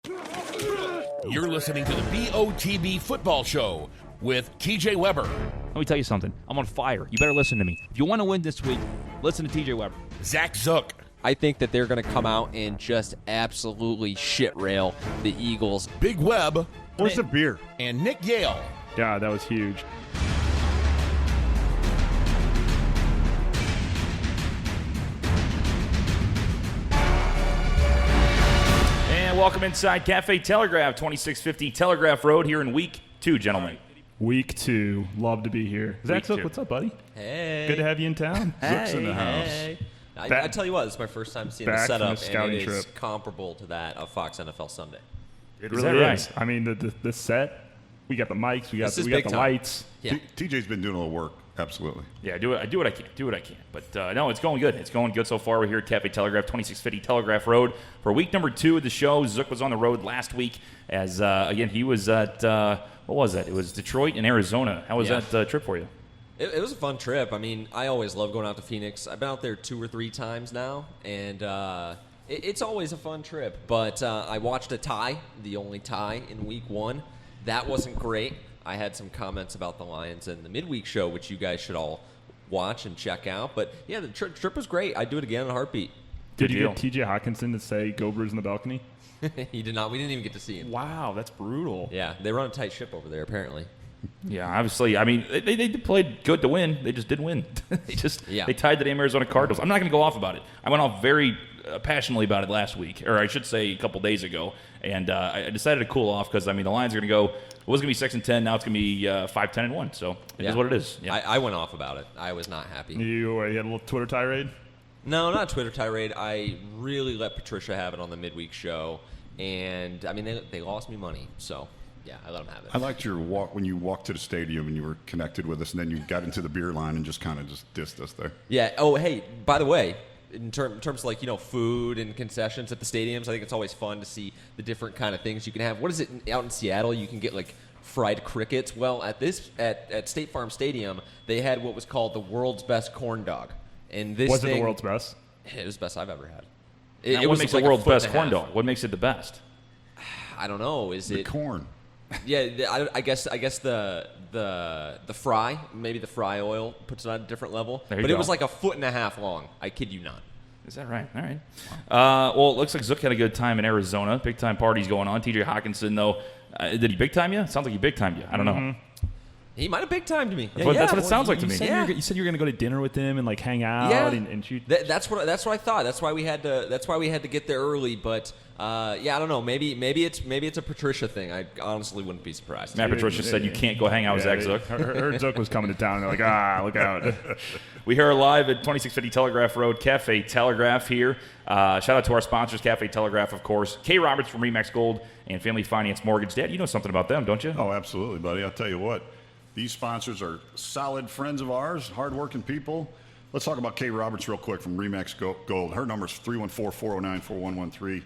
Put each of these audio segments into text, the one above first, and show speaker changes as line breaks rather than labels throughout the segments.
You're listening to the BOTB Football Show with TJ Weber.
Let me tell you something. I'm on fire. You better listen to me. If you want to win this week, listen to TJ Weber.
Zach Zook.
I think that they're going to come out and just absolutely shit rail the Eagles.
Big Webb.
Where's the beer?
And Nick Yale.
God, that was huge.
And welcome inside Cafe Telegraph, 2650 Telegraph Road here in week 2, gentlemen.
Week 2. Love to be here. Zach Zook, what's up, buddy?
Hey.
Good to have you in town.
Zook's in the house.
Hey. I tell you what, this is my first time seeing the setup, and it is
trip.
comparable to that of Fox NFL Sunday.
It
Is
really
that
is.
right?
I mean, the set, we got the mics, we got
This is
the
big time.
lights.
Yeah.
TJ's been doing a little work. Absolutely.
Yeah, I do what I can. But no, it's going good. It's going good so far. We're here at Cafe Telegraph, 2650 Telegraph Road. For week number 2 of the show, Zook was on the road last week as, again, he was at, what was that? It was Detroit and Arizona. How was that trip for you?
It was a fun trip. I mean, I always love going out to Phoenix. I've been out there 2 or 3 times now, and it's always a fun trip. But I watched a tie, the only tie in week 1. That wasn't great. I had some comments about the Lions in the midweek show, which you guys should all watch and check out. But, yeah, the trip was great. I'd do it again in a heartbeat.
Did you
deal.
get TJ Hawkinson to say "Go Brewers" in the balcony?
He did not. We didn't even get to see him.
Wow, that's brutal.
Yeah, they run a tight ship over there, apparently.
Yeah, obviously. I mean, they played good to win. They just didn't win. They tied the damn Arizona Cardinals. I'm not going to go off about it. I went off very passionately about it last week, or I should say a couple days ago, and I decided to cool off because, I mean, the Lions are going to go, it was going to be 6-10, now it's going to be 5-10-1, so it is what it is. Yeah.
I went off about it. I was not happy.
You had a little Twitter tirade?
No, not a Twitter tirade. I really let Patricia have it on the midweek show, and, I mean, they lost me money, so... Yeah, I let them have it.
I liked your walk when you walked to the stadium and you were connected with us, and then you got into the beer line and just kind of just dissed us there.
Yeah. Oh, hey, by the way, in terms of like, food and concessions at the stadiums, I think it's always fun to see the different kind of things you can have. What is it out in Seattle? You can get like fried crickets. Well, at State Farm Stadium, they had what was called the world's best corn dog. And this
Was it the world's best?
It was the best I've ever had.
What
was
makes
like
the world's best
1.5
corn
feet.
dog? What makes it the best?
I don't know. Is
The
it
corn.
Yeah, I guess the fry, maybe the fry oil puts it on a different level.
There you
But
go.
it was like 1.5 feet long. I kid you not.
Is that right? All right. Well, it looks like Zook had a good time in Arizona. Big time parties going on. TJ Hawkinson, though, did he big time you? Sounds like he big timed you. I don't know.
He might have big timed me.
That's what it sounds like to
You
me.
said, you said you were going to go to dinner with him and like hang out
Yeah.
and shoot.
That's what I thought. That's why we had to get there early. But I don't know. Maybe it's a Patricia thing. I honestly wouldn't be surprised.
Matt Patricia said you can't go hang out with Zach Zook.
Her Zook was coming to town. And they're like, look out.
We here live at 2650 Telegraph Road, Cafe Telegraph here. Shout out to our sponsors, Cafe Telegraph, of course. K. Roberts from Remax Gold and Family Finance Mortgage. Dad, you know something about them, don't you?
Oh, absolutely, buddy. I'll tell you what. These sponsors are solid friends of ours, hardworking people. Let's talk about Kay Roberts real quick from Remax Gold. Her number is 314-409-4113.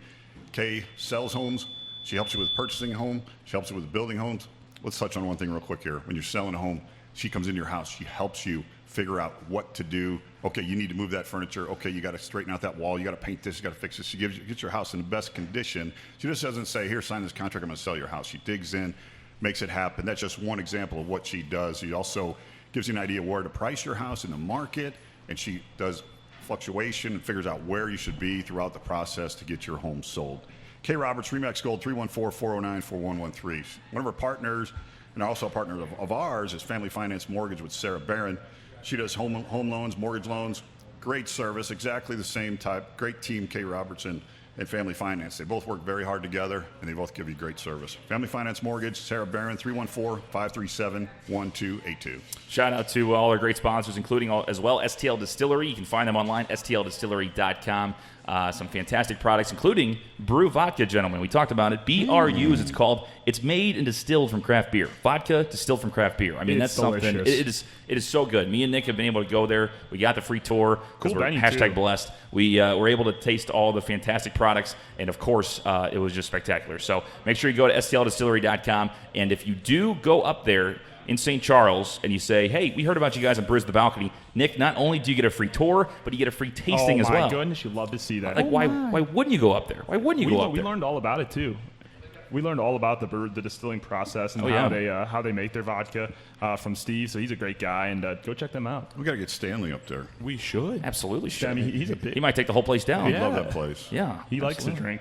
Kay sells homes. She helps you with purchasing a home. She helps you with building homes. Let's touch on one thing real quick here. When you're selling a home, she comes into your house. She helps you figure out what to do. Okay, you need to move that furniture. Okay, you got to straighten out that wall. You got to paint this. You got to fix this. She gets your house in the best condition. She just doesn't say, here, sign this contract. I'm going to sell your house. She digs in, makes it happen. That's just one example of what she does. She also gives you an idea where to price your house in the market, and she does fluctuation and figures out where you should be throughout the process to get your home sold. K. Roberts, Remax Gold, 314-409-4113. One of our partners, and also a partner of ours, is Family Finance Mortgage with Sarah Barron. She does home loans, mortgage loans. Great service, exactly the same type. Great team, K. Robertson and Family Finance. They both work very hard together, and they both give you great service. Family Finance Mortgage, Sarah Barron, 314-537-1282.
Shout out to all our great sponsors, including as well STL Distillery. You can find them online, stldistillery.com. Some fantastic products, including Brew Vodka, gentlemen. We talked about it. BRU, as it's called. It's made and distilled from craft beer. Vodka distilled from craft beer. I mean,
It's
that's something.
delicious.
It is so good. Me and Nick have been able to go there. We got the free tour because
Cool
we're
venue,
hashtag
too.
blessed. We were able to taste all the fantastic products, and of course, it was just spectacular. So make sure you go to stldistillery.com, and if you do go up there in St. Charles and you say, hey, we heard about you guys on Brews the Balcony, Nick, not only do you get a free tour, but you get a free tasting as well.
Oh, my goodness. You love to see that.
Like, why wouldn't you go up there? Why wouldn't you go up
We
there?
learned all about it, too. we learned all about the distilling process and how they make their vodka from Steve. So he's a great guy, and go check them out.
We got to get Stanley up there.
We should
absolutely should.
I mean, he's a big.
He might take the whole place down.
I love that place.
Yeah,
he likes to drink.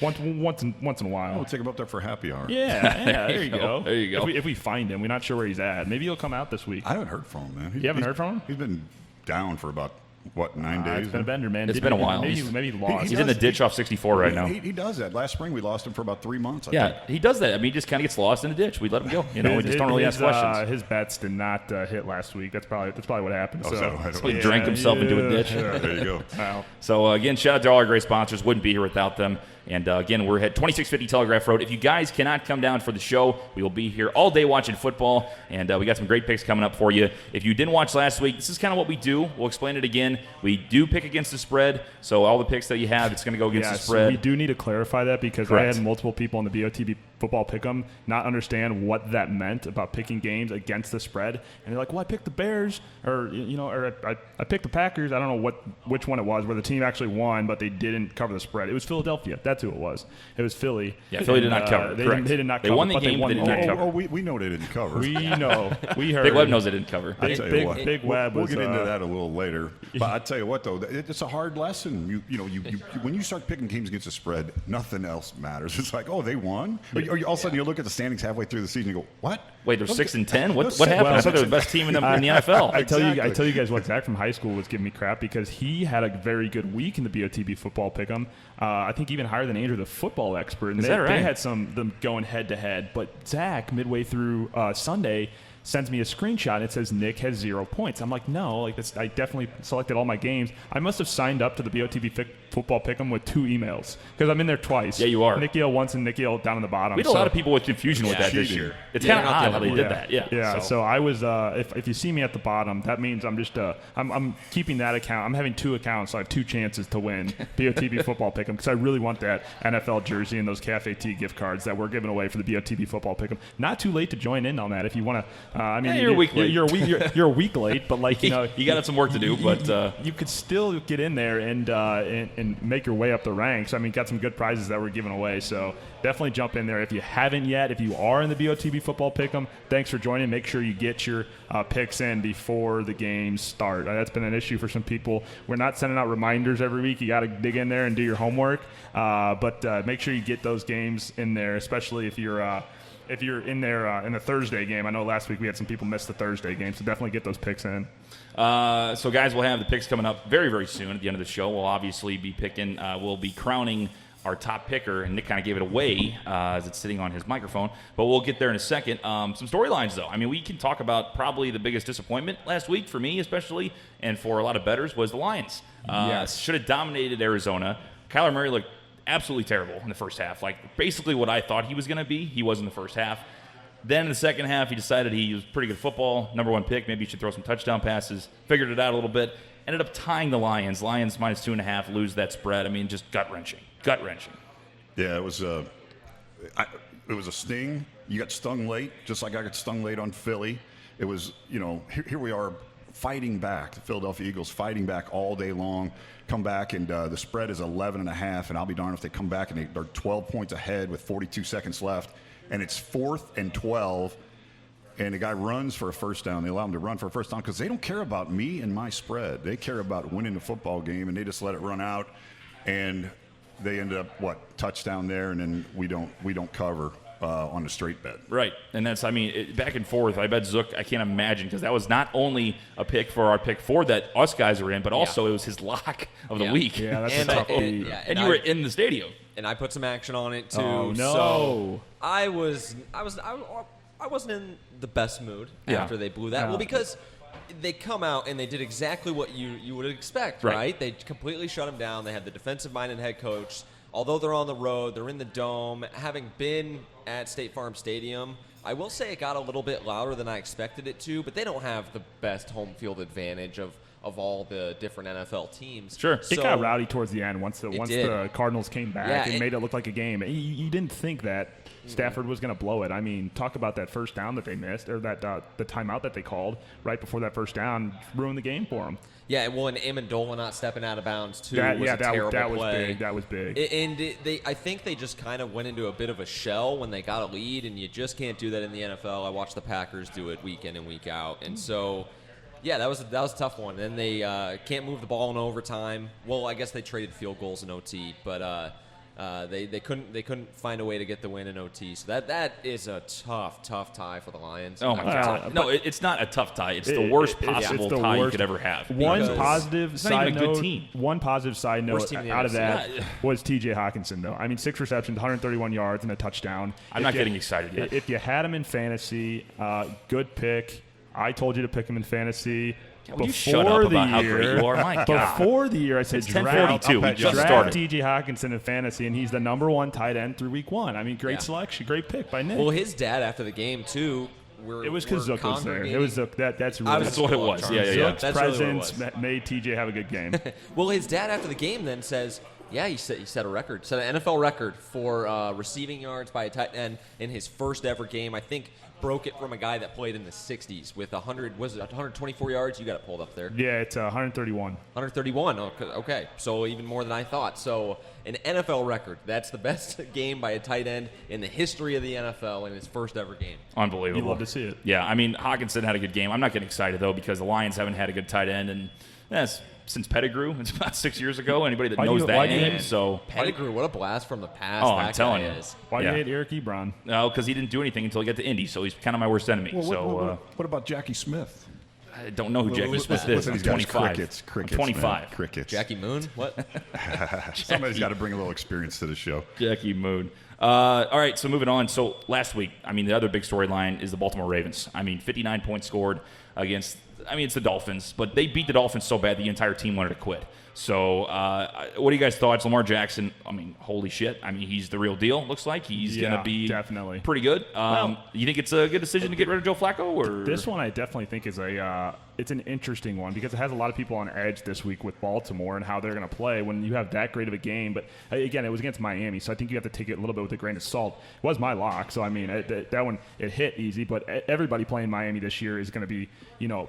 Once in a while.
We'll take him up there for happy hour.
Yeah, there you go.
There you go.
If we find him, we're not sure where he's at. Maybe he'll come out this week.
I haven't heard from him, man.
You haven't heard from him?
He's been down for about, 9 days?
It's been a bender, man.
It's been a while.
Maybe he lost.
He's in the ditch off 64 right now.
He does that. Last spring, we lost him for about 3 months. I think.
He does that. I mean, he just kind of gets lost in the ditch. We let him go. We just don't really ask questions.
His bets did not hit last week. That's probably what happened.
So
he drank himself into a ditch.
There you go.
Wow.
So, again, shout out to all our great sponsors. Wouldn't be here without them. And, again, we're at 2650 Telegraph Road. If you guys cannot come down for the show, we will be here all day watching football. And we got some great picks coming up for you. If you didn't watch last week, this is kind of what we do. We'll explain it again. We do pick against the spread. So all the picks that you have, it's going to go against the spread.
So we do need to clarify that because I had multiple people in the BOTB football pick'em not understand what that meant about picking games against the spread. And they're like, well, I picked the Bears or I picked the Packers. I don't know which one it was where the team actually won, but they didn't cover the spread. It was Philadelphia. That's who it was. It was Philly.
Yeah, Philly did not cover.
They
Correct.
did not cover.
They won the game, but they did not cover.
We know they didn't cover.
We know. We heard.
Big Web knows they didn't cover.
Big Web
We'll
was,
get into that a little later. But I tell you what, though, it's a hard lesson. You when you start picking games against the spread, nothing else matters. It's like, oh, they won. Or all of a sudden you look at the standings halfway through the season and go, what?
Wait, they're 6-10. What happened? I thought they were the best team in the NFL.
I tell you guys what Zach from high school was giving me crap because he had a very good week in the BOTB football pick'em. I think even higher than Andrew, the football expert. And they had them going head to head. But Zach, midway through Sunday, sends me a screenshot and it says Nick has 0 points. I'm like, no, I definitely selected all my games. I must have signed up to the BOTB football pick'em with 2 emails because I'm in there twice.
Yeah, you are.
Nick Yale once and Nick Yale down in the bottom.
We had a lot of people with confusion with that this year. It's kind of odd how they did that. Yeah.
So I was. If you see me at the bottom, that means I'm just. I'm keeping that account. I'm having 2 accounts, so I have 2 chances to win BOTB football pick'em because I really want that NFL jersey and those Cafe Tea gift cards that we're giving away for the BOTB football pick'em. Not too late to join in on that if you want to.
You're a week late.
You're a week late, but
you got some work to do. But
you could still get in there and make your way up the ranks. I mean, got some good prizes that we're giving away. So definitely jump in there if you haven't yet. If you are in the BOTB football pick'em, thanks for joining. Make sure you get your picks in before the games start. That's been an issue for some people. We're not sending out reminders every week. You got to dig in there and do your homework. But make sure you get those games in there, especially if you're in there in the Thursday game. I know last week we had some people miss the Thursday game, so definitely get those picks in.
So, guys, we'll have the picks coming up very, very soon at the end of the show. We'll obviously be picking, we'll be crowning our top picker, and Nick kind of gave it away as it's sitting on his microphone, but we'll get there in a second. Some storylines, though. I mean, we can talk about probably the biggest disappointment last week for me especially, and for a lot of bettors, was the Lions.
Yes.
Should have dominated Arizona. Kyler Murray looked absolutely terrible in the first half. Like, basically what I thought he was going to be, he was in the first half. Then in the second half, he decided he was pretty good at football, number 1 pick, maybe he should throw some touchdown passes, figured it out a little bit, ended up tying the Lions. Lions minus 2.5, lose that spread. I mean, just gut-wrenching.
Yeah, it was a sting. You got stung late, just like I got stung late on Philly. It was, here we are fighting back, the Philadelphia Eagles fighting back all day long, come back, and the spread is 11.5, and I'll be darned if they come back and they're 12 points ahead with 42 seconds left, and it's 4th and 12, and the guy runs for a first down. They allow him to run for a first down because they don't care about me and my spread. They care about winning the football game, and they just let it run out, and they end up, touchdown there, and then we don't cover on the straight bet.
Right, and that's, back and forth. I bet Zook, I can't imagine, because that was not only a pick for our pick 4 that us guys are in, but also it was his lock of the week.
Yeah, that's a tough one.
And you were in the stadium.
And I put some action on it, too.
Oh, no.
So I wasn't in the best mood after they blew that.
Yeah.
Well, because they come out and they did exactly what you would expect, right? They completely shut him down. They had the defensive-minded head coach. Although they're on the road, they're in the Dome. Having been at State Farm Stadium, I will say it got a little bit louder than I expected it to, but they don't have the best home field advantage of of all the different NFL teams.
Sure.
It got rowdy towards the end once the
did.
Cardinals came back and made it look like a game. You didn't think that Stafford was going to blow it. I mean, talk about that first down that they missed, or that the timeout that they called right before that first down ruined the game for them.
Yeah, well, and Amendola not stepping out of bounds too was a terrible play.
That was big.
And I think they just kind of went into a bit of a shell when they got a lead, and you just can't do that in the NFL. I watched the Packers do it week in and week out, and so yeah, that was a tough one. And they can't move the ball in overtime. Well, I guess they traded field goals in OT, but they couldn't find a way to get the win in OT. So that is a tough tie for the Lions.
Oh my God! No, it's not a tough tie. It's the worst possible tie you could ever have.
One positive side note.
Good team.
One positive side note out of that was T.J. Hawkinson, though. I mean, 6 receptions, 131 yards, and a touchdown.
I'm not getting excited yet.
If you had him in fantasy, good pick. I told you to pick him in fantasy.
Will you shut up about how great you are? My God.
Before the year, I said
draft
T.J. Hawkinson in fantasy, and he's the number 1 tight end through week 1. I mean, great selection, great pick by Nick.
Well, his dad after the game too.
It was because Zook was there. It was Zook. That's
what it was. Yeah.
Zook's presence made TJ have a good game.
Well, his dad after the game then says, yeah, he set a record, set an NFL record for receiving yards by a tight end in his first ever game. I think broke it from a guy that played in the 60s with 124 yards? You got it pulled up there.
Yeah, it's 131.
131. Okay, so even more than I thought. So an NFL record. That's the best game by a tight end in the history of the NFL in his first ever game.
Unbelievable.
You'd love to see it.
Yeah, I mean, Hawkinson had a good game. I'm not getting excited, though, because the Lions haven't had a good tight end, and that's since Pettigrew. It's about 6 years ago. Anybody that knows that name. So
Pettigrew, what a blast from the past.
Oh, I'm telling you.
Why do you hate Eric Ebron?
No, because he didn't do anything until he got to Indy, so he's kind of my worst enemy.
Well, what about Jackie Smith?
I don't know who Jackie Smith is.
He's
25.
Crickets,
25.
Man. Crickets.
Jackie Moon? What?
Somebody's got to bring a little experience to the show.
Jackie Moon. All right, so moving on. So last week, I mean, the other big storyline is the Baltimore Ravens. I mean, 59 points scored against, it's the Dolphins, but they beat the Dolphins so bad the entire team wanted to quit. So what are you guys' thoughts? Lamar Jackson, I mean, holy shit. I mean, he's the real deal, looks like. He's going to be
definitely
pretty good. You think it's a good decision to get rid of Joe Flacco? Or?
This one I definitely think is it's an interesting one because it has a lot of people on edge this week with Baltimore and how they're going to play when you have that great of a game. But, again, it was against Miami, so I think you have to take it a little bit with a grain of salt. It was my lock, so, I mean, that one, it hit easy. But everybody playing Miami this year is going to be,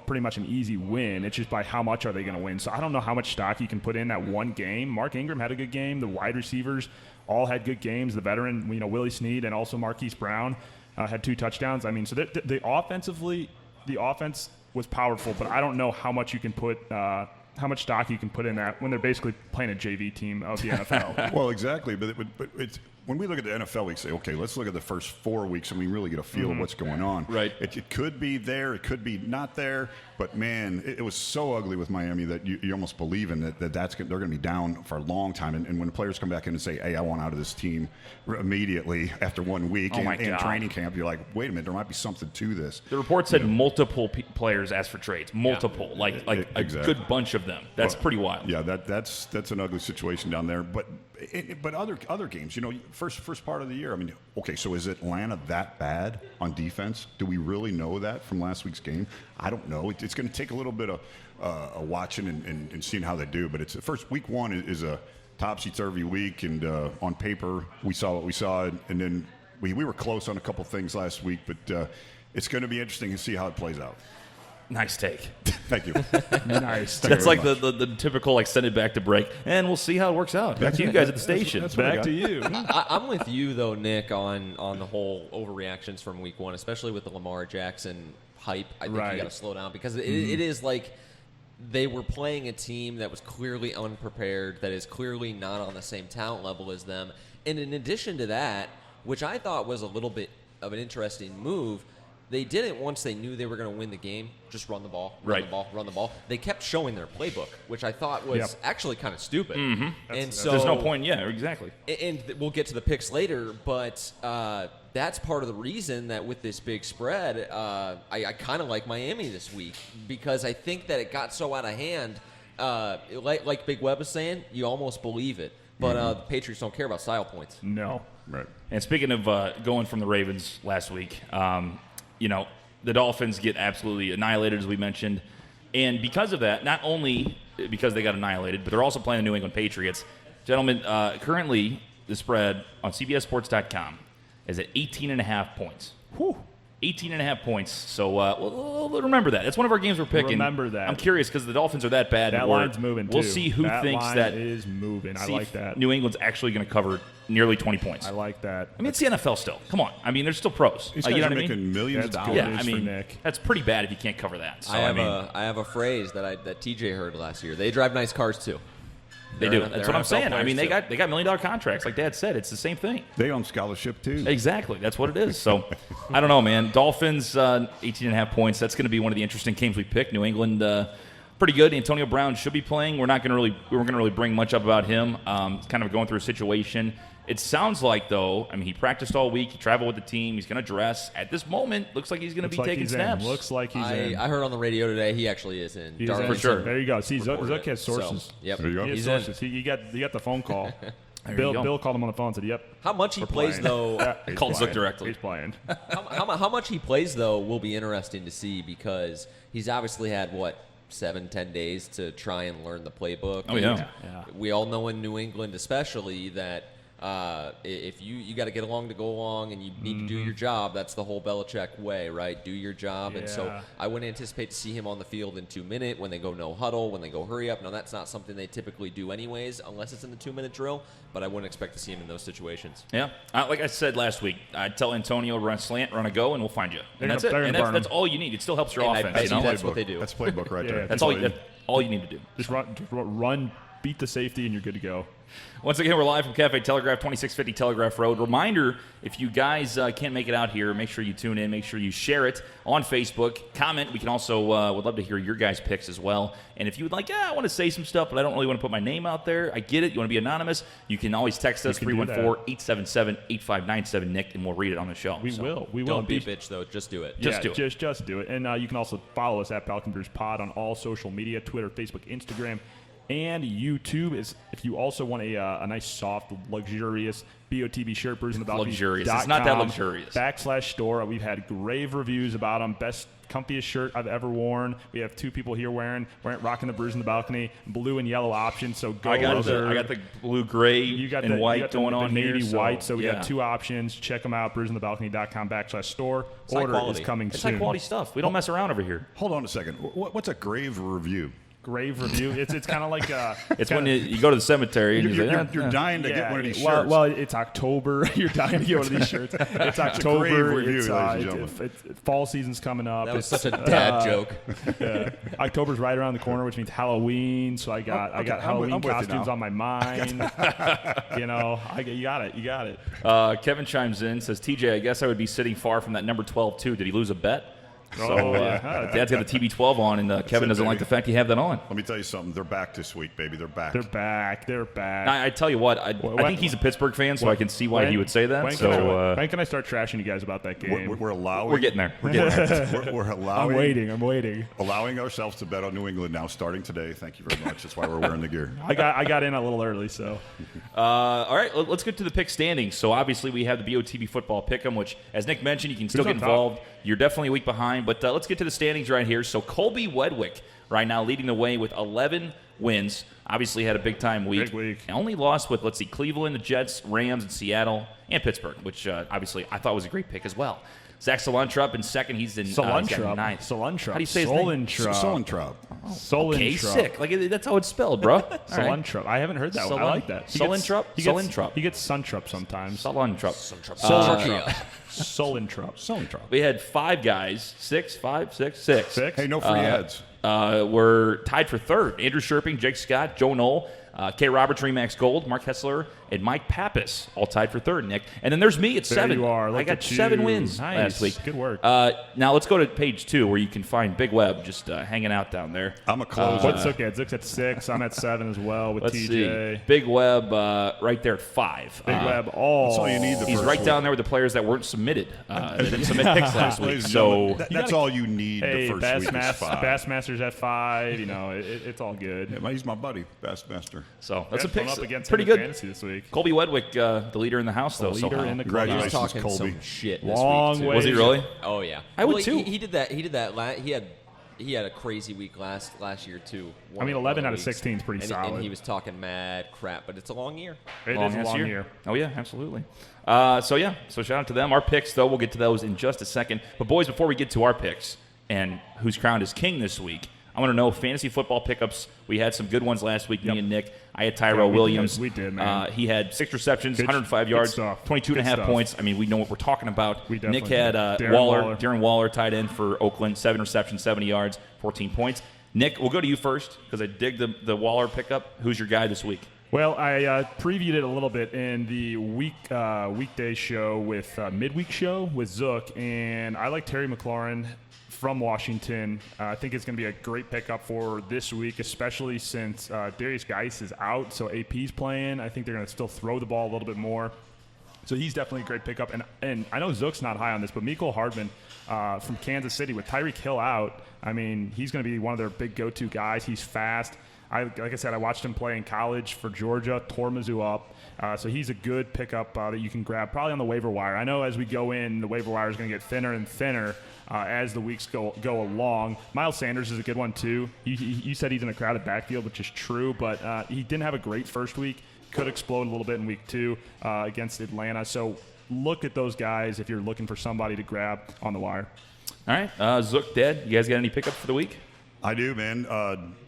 pretty much an easy win. It's just by how much are they going to win. So I don't know how much stock you can put in that one game. Mark Ingram had a good game. The wide receivers all had good games. The veteran, Willie Snead and also Marquise Brown had 2 touchdowns. I mean, so the offense was powerful, but I don't know how much you can put how much stock you can put in that when they're basically playing a JV team of the NFL.
Well, exactly. But it's, when we look at the NFL, we say, okay, let's look at the first 4 weeks and we really get a feel of what's going on.
Right.
It could be there. It could be not there. But, man, it was so ugly with Miami that you almost believe in they're going to be down for a long time. And when the players come back in and say, hey, I want out of this team immediately after 1 week in training camp, you're like, wait a minute, there might be something to this.
The report said multiple players asked for trades. Multiple. Like exactly. A good bunch of them. That's pretty wild.
Yeah, that's an ugly situation down there. But other games, first part of the year, I mean, okay, so is Atlanta that bad on defense? Do we really know that from last week's game? I don't know. It's going to take a little bit of watching and seeing how they do. But it's week 1 is a topsy-turvy week, and on paper we saw what we saw, and then we were close on a couple things last week. But it's going to be interesting to see how it plays out.
Nice take.
Thank you.
Nice.
That's like the typical send it back to break, and we'll see how it works out. Back to you guys at the station.
That's back to you.
I'm with you though, Nick, on the whole overreactions from week 1, especially with the Lamar Jackson hype. I think you got to slow down because it is like they were playing a team that was clearly unprepared, that is clearly not on the same talent level as them. And in addition to that, which I thought was a little bit of an interesting move, they didn't, once they knew they were going to win the game, just run the ball, run the ball. They kept showing their playbook, which I thought was actually kind of stupid.
And so there's no point. Yeah, exactly.
And we'll get to the picks later, but that's part of the reason that with this big spread, I kind of like Miami this week because I think that it got so out of hand. Like Big Web is saying, you almost believe it. But the Patriots don't care about style points.
No.
Right.
And speaking of going from the Ravens last week, the Dolphins get absolutely annihilated, as we mentioned. And because of that, not only because they got annihilated, but they're also playing the New England Patriots. Gentlemen, currently the spread on CBSSports.com is at 18.5 points.
Whew.
18.5 points. So we'll remember that. That's one of our games we're picking.
Remember that.
I'm curious because the Dolphins are that bad.
That line's moving, too.
We'll see who thinks
line
that
is moving. I like that.
New England's actually going to cover nearly 20 points.
I like that.
I mean, it's the NFL still. Come on. I mean, they're still pros.
These guys
you know
are
what I
making
mean?
millions of
That's
dollars.
Yeah, I
for
mean,
Nick.
that's pretty bad if you can't cover that. So,
I have a phrase that TJ heard last year. They drive nice cars too.
They do.
They're
That's what I'm
NFL
saying. I mean, they
players,
got $1 million contracts, like Dad said. It's the same thing.
They own scholarship too.
Exactly. That's what it is. So, I don't know, man. Dolphins, 18.5 points. That's going to be one of the interesting games we pick. New England, pretty good. Antonio Brown should be playing. We weren't going to really bring much up about him. Kind of going through a situation. It sounds like, though, I mean, he practiced all week. He traveled with the team. He's going to dress. At this moment, looks like he's going to be taking snaps.
Looks like he's in.
I heard on the radio today he actually is in.
He's
Darwin
in.
For sure.
There you go. See, Zook
reported
has
it.
sources.
So, yep.
There you go.
He has
He's
sources. You got the phone call.
There you
Bill
go.
Bill called him on the phone and said, "Yep."
How much he plays
playing.
though?
He's
Called Zook
playing.
directly.
He's playing.
How much he plays though will be interesting to see because he's obviously had 7-10 days to try and learn the playbook.
Oh, yeah.
Yeah.
We all know in New England, especially, that if you got to get along to go along and you need to do your job, that's the whole Belichick way, right? Do your job. And so
Yeah.
I wouldn't anticipate to see him on the field in 2 minutes when they go no huddle, when they go hurry up. Now, that's not something they typically do anyways, unless it's in the 2-minute drill, but I wouldn't expect to see him in those situations.
Yeah. Like I said last week, I'd tell Antonio, run a slant, run a go, and we'll find you.
They're
And that's
gonna-
it.
they're
And
gonna burn
that's
him.
all you need. It still helps your
And I
offense.
bet
You know?
that's what they do.
That's playbook right
Yeah,
there.
That's all you need to do.
Just run, beat the safety, and you're good to go.
Once again, we're live from Cafe Telegraph, 2650 Telegraph Road. Reminder, if you guys can't make it out here, make sure you tune in. Make sure you share it on Facebook. Comment. We can also would love to hear your guys' picks as well. And if you would like, I want to say some stuff, but I don't really want to put my name out there. I get it. You want to be anonymous. You can always text us,
You can do that.
314-877-8597, Nick, and we'll read it on the show.
We will.
Don't be a bitch, though. Just do it.
Just do it.
Just do it. And you can also follow us at Falcon Brews Pod on all social media, Twitter, Facebook, Instagram, and YouTube. Is if you also want a nice, soft, luxurious BOTB shirt, Brews in the Balcony.
Luxurious. It's not that luxurious.
/store. We've had rave reviews about them. Best, comfiest shirt I've ever worn. We have 2 people here rocking the Brews in the Balcony, blue and yellow options. So go
I got
over.
the blue, gray,
You got
and
the,
white
you got the,
going
the
on
navy
here.
white. So we
yeah.
got 2 options. Check them out. BrewsInTheBalcony.com /store.
high
Order is
quality.
coming
It's
soon.
high quality stuff. We don't mess around over here.
Hold on a second. What's a grave review?
Grave review. It's kind of like
It's when you go to the cemetery and
You're dying to get one of these shirts.
Well, it's October. You're dying to get one of these shirts. It's October.
grave review,
It's,
ladies and gentlemen.
fall season's coming up.
That was
It's,
such a dad joke.
October's right around the corner, which means Halloween. So I got
Okay, I'm
Halloween
with you
costumes
now.
on my mind. You got it.
Kevin chimes in, says, TJ, I guess I would be sitting far from that number 12 too. Did he lose a bet? So
yeah.
Dad's got the TB12 on, and Kevin doesn't like the fact you have that on.
Let me tell you something. They're back this week, baby. They're back.
They're back.
I tell you what, I think he's a Pittsburgh fan, so I can see why he would say that.
When can I start trashing you guys about that game?
We're allowing.
We're getting there. We're getting there.
We're allowing.
I'm waiting.
Allowing ourselves to bet on New England now, starting today. Thank you very much. That's why we're wearing the gear.
I got in a little early, so.
All right, let's get to the pick standings. So obviously we have the BOTB football pick'em, which, as Nick mentioned, you can still
Who's
get
on top?
involved. You're definitely a week behind, but let's get to the standings right here. So Colby Wedwick right now leading the way with 11 wins. Obviously had a big-time week.
Big week.
Only lost with, Cleveland, the Jets, Rams, and Seattle, and Pittsburgh, which obviously I thought was a great pick as well. Zach Solentrop in second. He's in
Solentrop.
ninth.
Solentrop.
How do you say his name?
Solentrop.
Okay, sick. That's how it's spelled, bro. All right.
Solentrop. I haven't heard that one. I like that.
Solentrop? Solentrop.
He gets Suntrup sometimes.
Solentrop.
Solentrop.
We had 5 guys. 6.
Six.
Hey, no free ads.
We're tied for third. Andrew Sherping, Jake Scott, Joe Knoll, K. Roberts, Remax Gold, Mark Hessler, and Mike Pappas, all tied for third, Nick. And then there's me at 7.
you are.
I
Look
got
at
7
you.
wins
Nice.
last week.
Good work.
Now let's go to page 2 where you can find Big Web just hanging out down there.
I'm a closer.
What's Zook at? Zook's at 6. I'm at 7 as well with
Let's
TJ.
see. Big Web right there at 5.
Big Web. All.
That's all you need.
He's right down there with the players that weren't submitted. They didn't submit picks last week.
Ladies and
So
gentlemen, that's all you need.
Hey,
the first week is 5.
Bassmaster's at 5. It's all good.
Yeah, he's my buddy, Bassmaster.
that's a
Put
pick.
up against
Pretty
him in
good.
fantasy this week.
Colby Wedwick, the leader in the house, though.
leader
somehow.
in the
He
Congratulations,
was talking
Colby.
some shit this
Long
week, too.
way.
Was he really?
Oh, yeah.
I would,
Well,
too.
He did that. He had he had a crazy week last year too.
11 out of 16 is pretty solid.
And he was talking mad crap, but it's a long year.
It is a long year.
Oh yeah, absolutely. So shout out to them. Our picks, though, we'll get to those in just a second. But boys, before we get to our picks and who's crowned as king this week, I want to know fantasy football pickups. We had some good ones last week, me and Nick. I had Tyrell Williams.
We did, man.
He had 6 receptions, 105 yards, 22.5 points. I mean, we know what we're talking about. Nick had Darren Waller, tight end for Oakland, 7 receptions, 70 yards, 14 points. Nick, we'll go to you first because I dig the Waller pickup. Who's your guy this week?
Well, I previewed it a little bit in the weekday show with midweek show with Zook, and I like Terry McLaurin from Washington. I think it's going to be a great pickup for this week, especially since Darius Geis is out, so AP's playing. I think they're going to still throw the ball a little bit more. So he's definitely a great pickup. And I know Zook's not high on this, but Mecole Hardman from Kansas City with Tyreek Hill out, I mean, he's going to be one of their big go-to guys. He's fast. Like I said, I watched him play in college for Georgia, tore Mizzou up. So he's a good pickup that you can grab probably on the waiver wire. I know as we go in, the waiver wire is going to get thinner and thinner as the weeks go along. Miles Sanders is a good one, too. You said he's in a crowded backfield, which is true, but he didn't have a great first week. Could explode a little bit in week 2 against Atlanta. So look at those guys if you're looking for somebody to grab on the wire.
All right. Zook, Dad, you guys got any pickups for the week?
I do, man.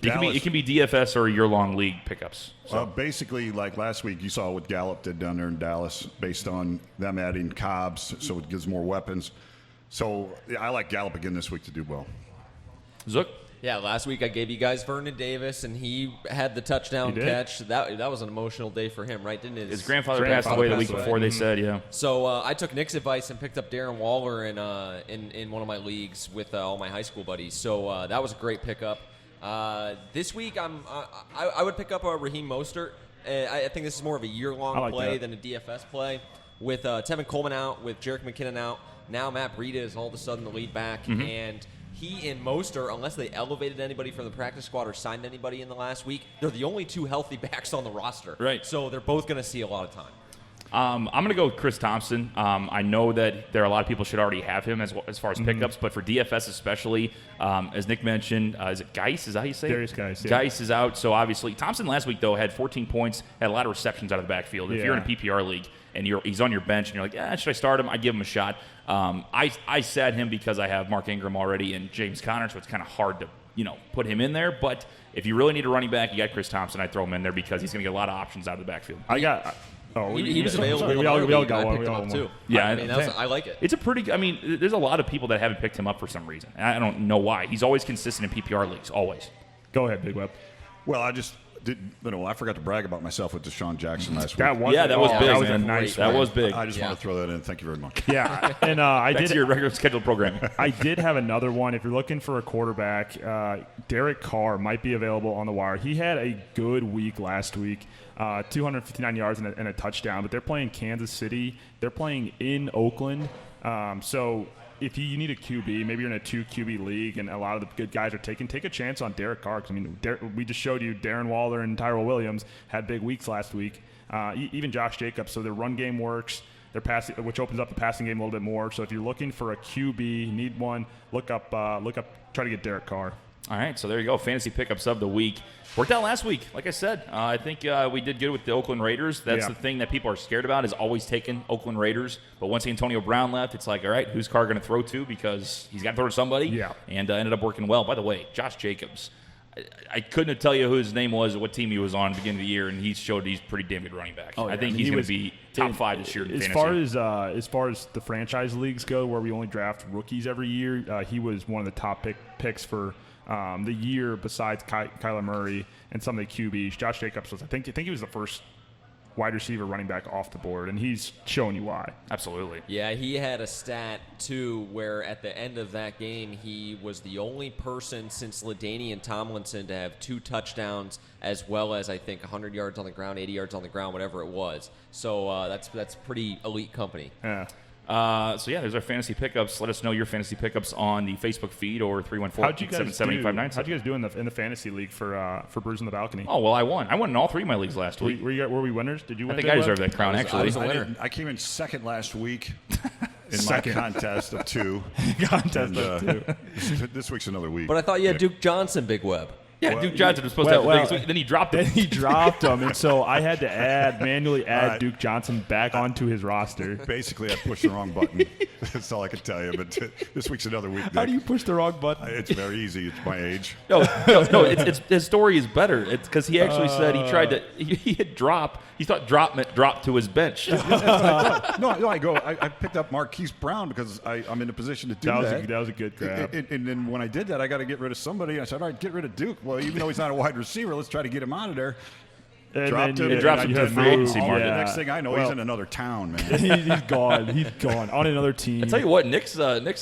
It can be DFS or year-long league pickups. So.
Basically, like last week, you saw what Gallup did down there in Dallas based on them adding Cobbs, so it gives more weapons. So I like Gallup again this week to do well.
Zook?
Yeah, last week I gave you guys Vernon Davis, and he had the touchdown catch. That was an emotional day for him, right? Didn't it?
His grandfather passed away the week before, they said, yeah.
So I took Nick's advice and picked up Darren Waller in one of my leagues with all my high school buddies. So that was a great pickup. This week I would pick up Raheem Mostert. I think this is more of a year-long play than a DFS play. With Tevin Coleman out, with Jerick McKinnon out, now Matt Breida is all of a sudden the lead back, and he and Mostert, unless they elevated anybody from the practice squad or signed anybody in the last week, they're the only 2 healthy backs on the roster.
Right.
So they're both going to see a lot of time.
I'm going to go with Chris Thompson. I know that there are a lot of people should already have him as far as pickups, but for DFS especially, as Nick mentioned, is it Geis? Is that how you say it?
Darius Geis. Yeah.
Geis is out, so obviously Thompson last week though had 14 points, had a lot of receptions out of the backfield. If you're in a PPR league and he's on your bench and you're like, should I start him? I'd give him a shot. I sat him because I have Mark Ingram already and James Conner, so it's kind of hard to put him in there. But if you really need a running back, you got Chris Thompson. I'd throw him in there because he's going to get a lot of options out of the backfield.
He was available.
We all got one.
I picked him up too.
Yeah,
I like it.
It's a pretty. I mean, there's a lot of people that haven't picked him up for some reason. I don't know why. He's always consistent in PPR leagues. Always.
Go ahead, Big Web.
Well, I forgot to brag about myself with Deshaun Jackson last week.
That was big. That was big.
I just want to throw that in. Thank you very much.
Yeah, and I did
your regular scheduled programming.
I did have another one. If you're looking for a quarterback, Derek Carr might be available on the wire. He had a good week last week, 259 yards and a touchdown. But they're playing Kansas City. They're playing in Oakland. So if you need a QB, maybe you're in a 2 QB league and a lot of the good guys are take a chance on Derek Carr. 'Cause, I mean, we just showed you Darren Waller and Tyrell Williams had big weeks last week. Even Josh Jacobs. So their run game works. Their passing, which opens up the passing game a little bit more. So if you're looking for a QB, need one, look up, try to get Derek Carr.
All right, so there you go. Fantasy pickups of the week. Worked out last week. Like I said, I think we did good with the Oakland Raiders. That's the thing that people are scared about is always taking Oakland Raiders. But once Antonio Brown left, it's like, all right, who's Carr going to throw to? Because he's got to throw to somebody.
Yeah.
And ended up working well. By the way, Josh Jacobs, I couldn't tell you who his name was or what team he was on at the beginning of the year, and he showed he's pretty damn good running back. I think he's going to be top 5 this year in fantasy.
As far as the franchise leagues go, where we only draft rookies every year, he was one of the top picks for the year besides Kyler Murray and some of the QBs. Josh Jacobs was, I think he was the first wide receiver running back off the board, and he's showing you why.
Absolutely.
Yeah, he had a stat, too, where at the end of that game, he was the only person since LaDainian Tomlinson to have 2 touchdowns as well as, I think, 100 yards on the ground, 80 yards on the ground, whatever it was. So that's pretty elite company.
Yeah.
There's our fantasy pickups. Let us know your fantasy pickups on the Facebook feed or 314-877-8596.
How'd you guys do in the fantasy league for Brews on the Balcony?
Oh, well, I won. I won in all 3 of my leagues last week.
Were we winners? Did you win?
I think I deserve that crown, actually.
I was a winner.
I came in second last week. in my contest of 2. This week's another week.
But I thought you had Duke Johnson, Big Web.
Yeah, Duke Johnson was supposed to have the biggest week. Then he dropped him.
Then he dropped him, and so I had to manually add Duke Johnson back onto his roster.
Basically, I pushed the wrong button. That's all I can tell you. But this week's another week. Nick.
How do you push the wrong button?
It's very easy. It's my age.
No. It's his story is better. It's because he actually said he tried to. He had drop. He thought drop meant drop to his bench.
No, I picked up Marquise Brown because I'm in a position to do that.
That was a good grab.
And then when I did that, I got to get rid of somebody. I said, all right, get rid of Duke. Well, even though he's not a wide receiver, let's try to get him out of there.
Dropped
him to free agency market.
The next thing I know, he's in another town, man.
He's gone. He's gone on another team.
I tell you what, Nick's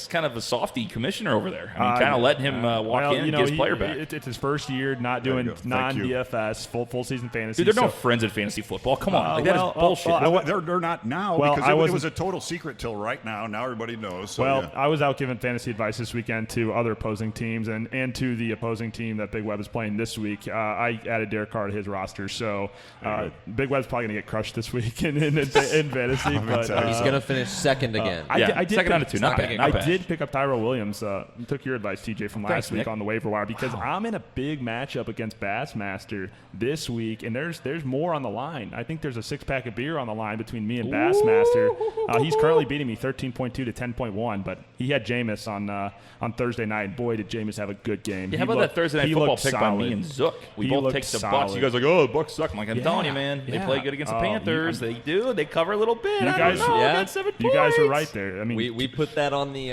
kind of a softy commissioner over there. I mean, kind of letting him walk in and get his player back.
It's his first year not doing non-DFS full season fantasy.
Dude, there are no friends in fantasy football. Come on, that is bullshit.
They're not now because it was a total secret till right now. Now everybody knows. So,
I was out giving fantasy advice this weekend to other opposing teams and to the opposing team that Big Web is playing this week. I added Derek Carr to his roster, so. Big Web's probably going to get crushed this week in fantasy. But
he's going to finish second again.
I did
second out of 2. Not bad.
I did pick up Tyrell Williams. Took your advice, TJ, from last week on the waiver wire because I'm in a big matchup against Bassmaster this week, and there's more on the line. I think there's a 6-pack of beer on the line between me and Bassmaster. He's currently beating me 13.2 to 10.1, but he had Jameis on Thursday night. Boy, did Jameis have a good game.
Yeah, how about that Thursday night football pick by me and Zook? We both take the Bucs. You guys are like, oh, the Bucs suck. I'm like, I'm telling you, man. They play good against the Panthers. They do. They cover a little bit.
You guys are right there. I mean,
we put that on the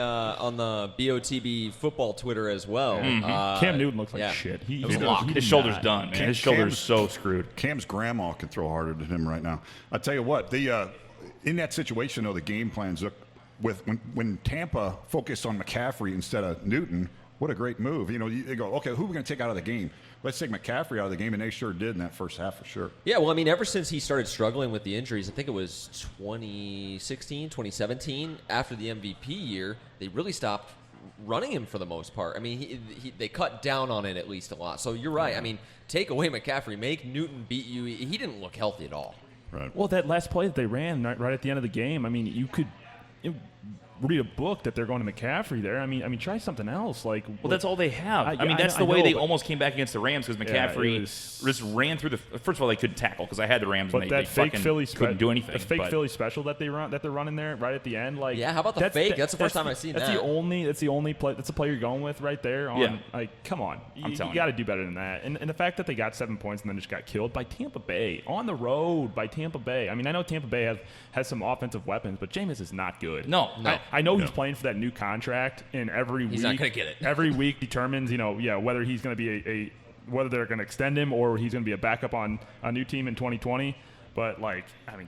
BOTB football Twitter as well.
Mm-hmm. Cam Newton looks like shit.
His shoulder's done, man. His shoulder's so screwed.
Cam's grandma can throw harder than him right now. I tell you what, in that situation though, the game plans when Tampa focused on McCaffrey instead of Newton. What a great move. You know, they go, okay, who are we going to take out of the game? Let's take McCaffrey out of the game, and they sure did in that first half for sure.
Yeah, well, I mean, ever since he started struggling with the injuries, I think it was 2016, 2017, after the MVP year, they really stopped running him for the most part. I mean, they cut down on it at least a lot. So you're right. I mean, take away McCaffrey, make Newton beat you. He didn't look healthy at all.
Right.
Well, that last play that they ran right at the end of the game, I mean, you could read a book that they're going to McCaffrey there. I mean, try something else. Well,
that's all they have. I mean, that's the way they almost came back against the Rams because McCaffrey just ran through the. First of all, they couldn't tackle because I had the Rams and they fucking couldn't do anything.
The fake Philly special that they're running there right at the end.
Yeah, how about the fake? That's the first time I've seen that.
That's the only play. That's the play you're going with right there. Come on, you got to do better than that. And the fact that they got 7 points and then just got killed by Tampa Bay on the road by Tampa Bay. I mean, I know Tampa Bay has some offensive weapons, but Jameis is not good.
No.
I know he's playing for that new contract, and every week
he's not going to get it.
Every week determines, whether he's going to be whether they're going to extend him or he's going to be a backup on a new team in 2020. But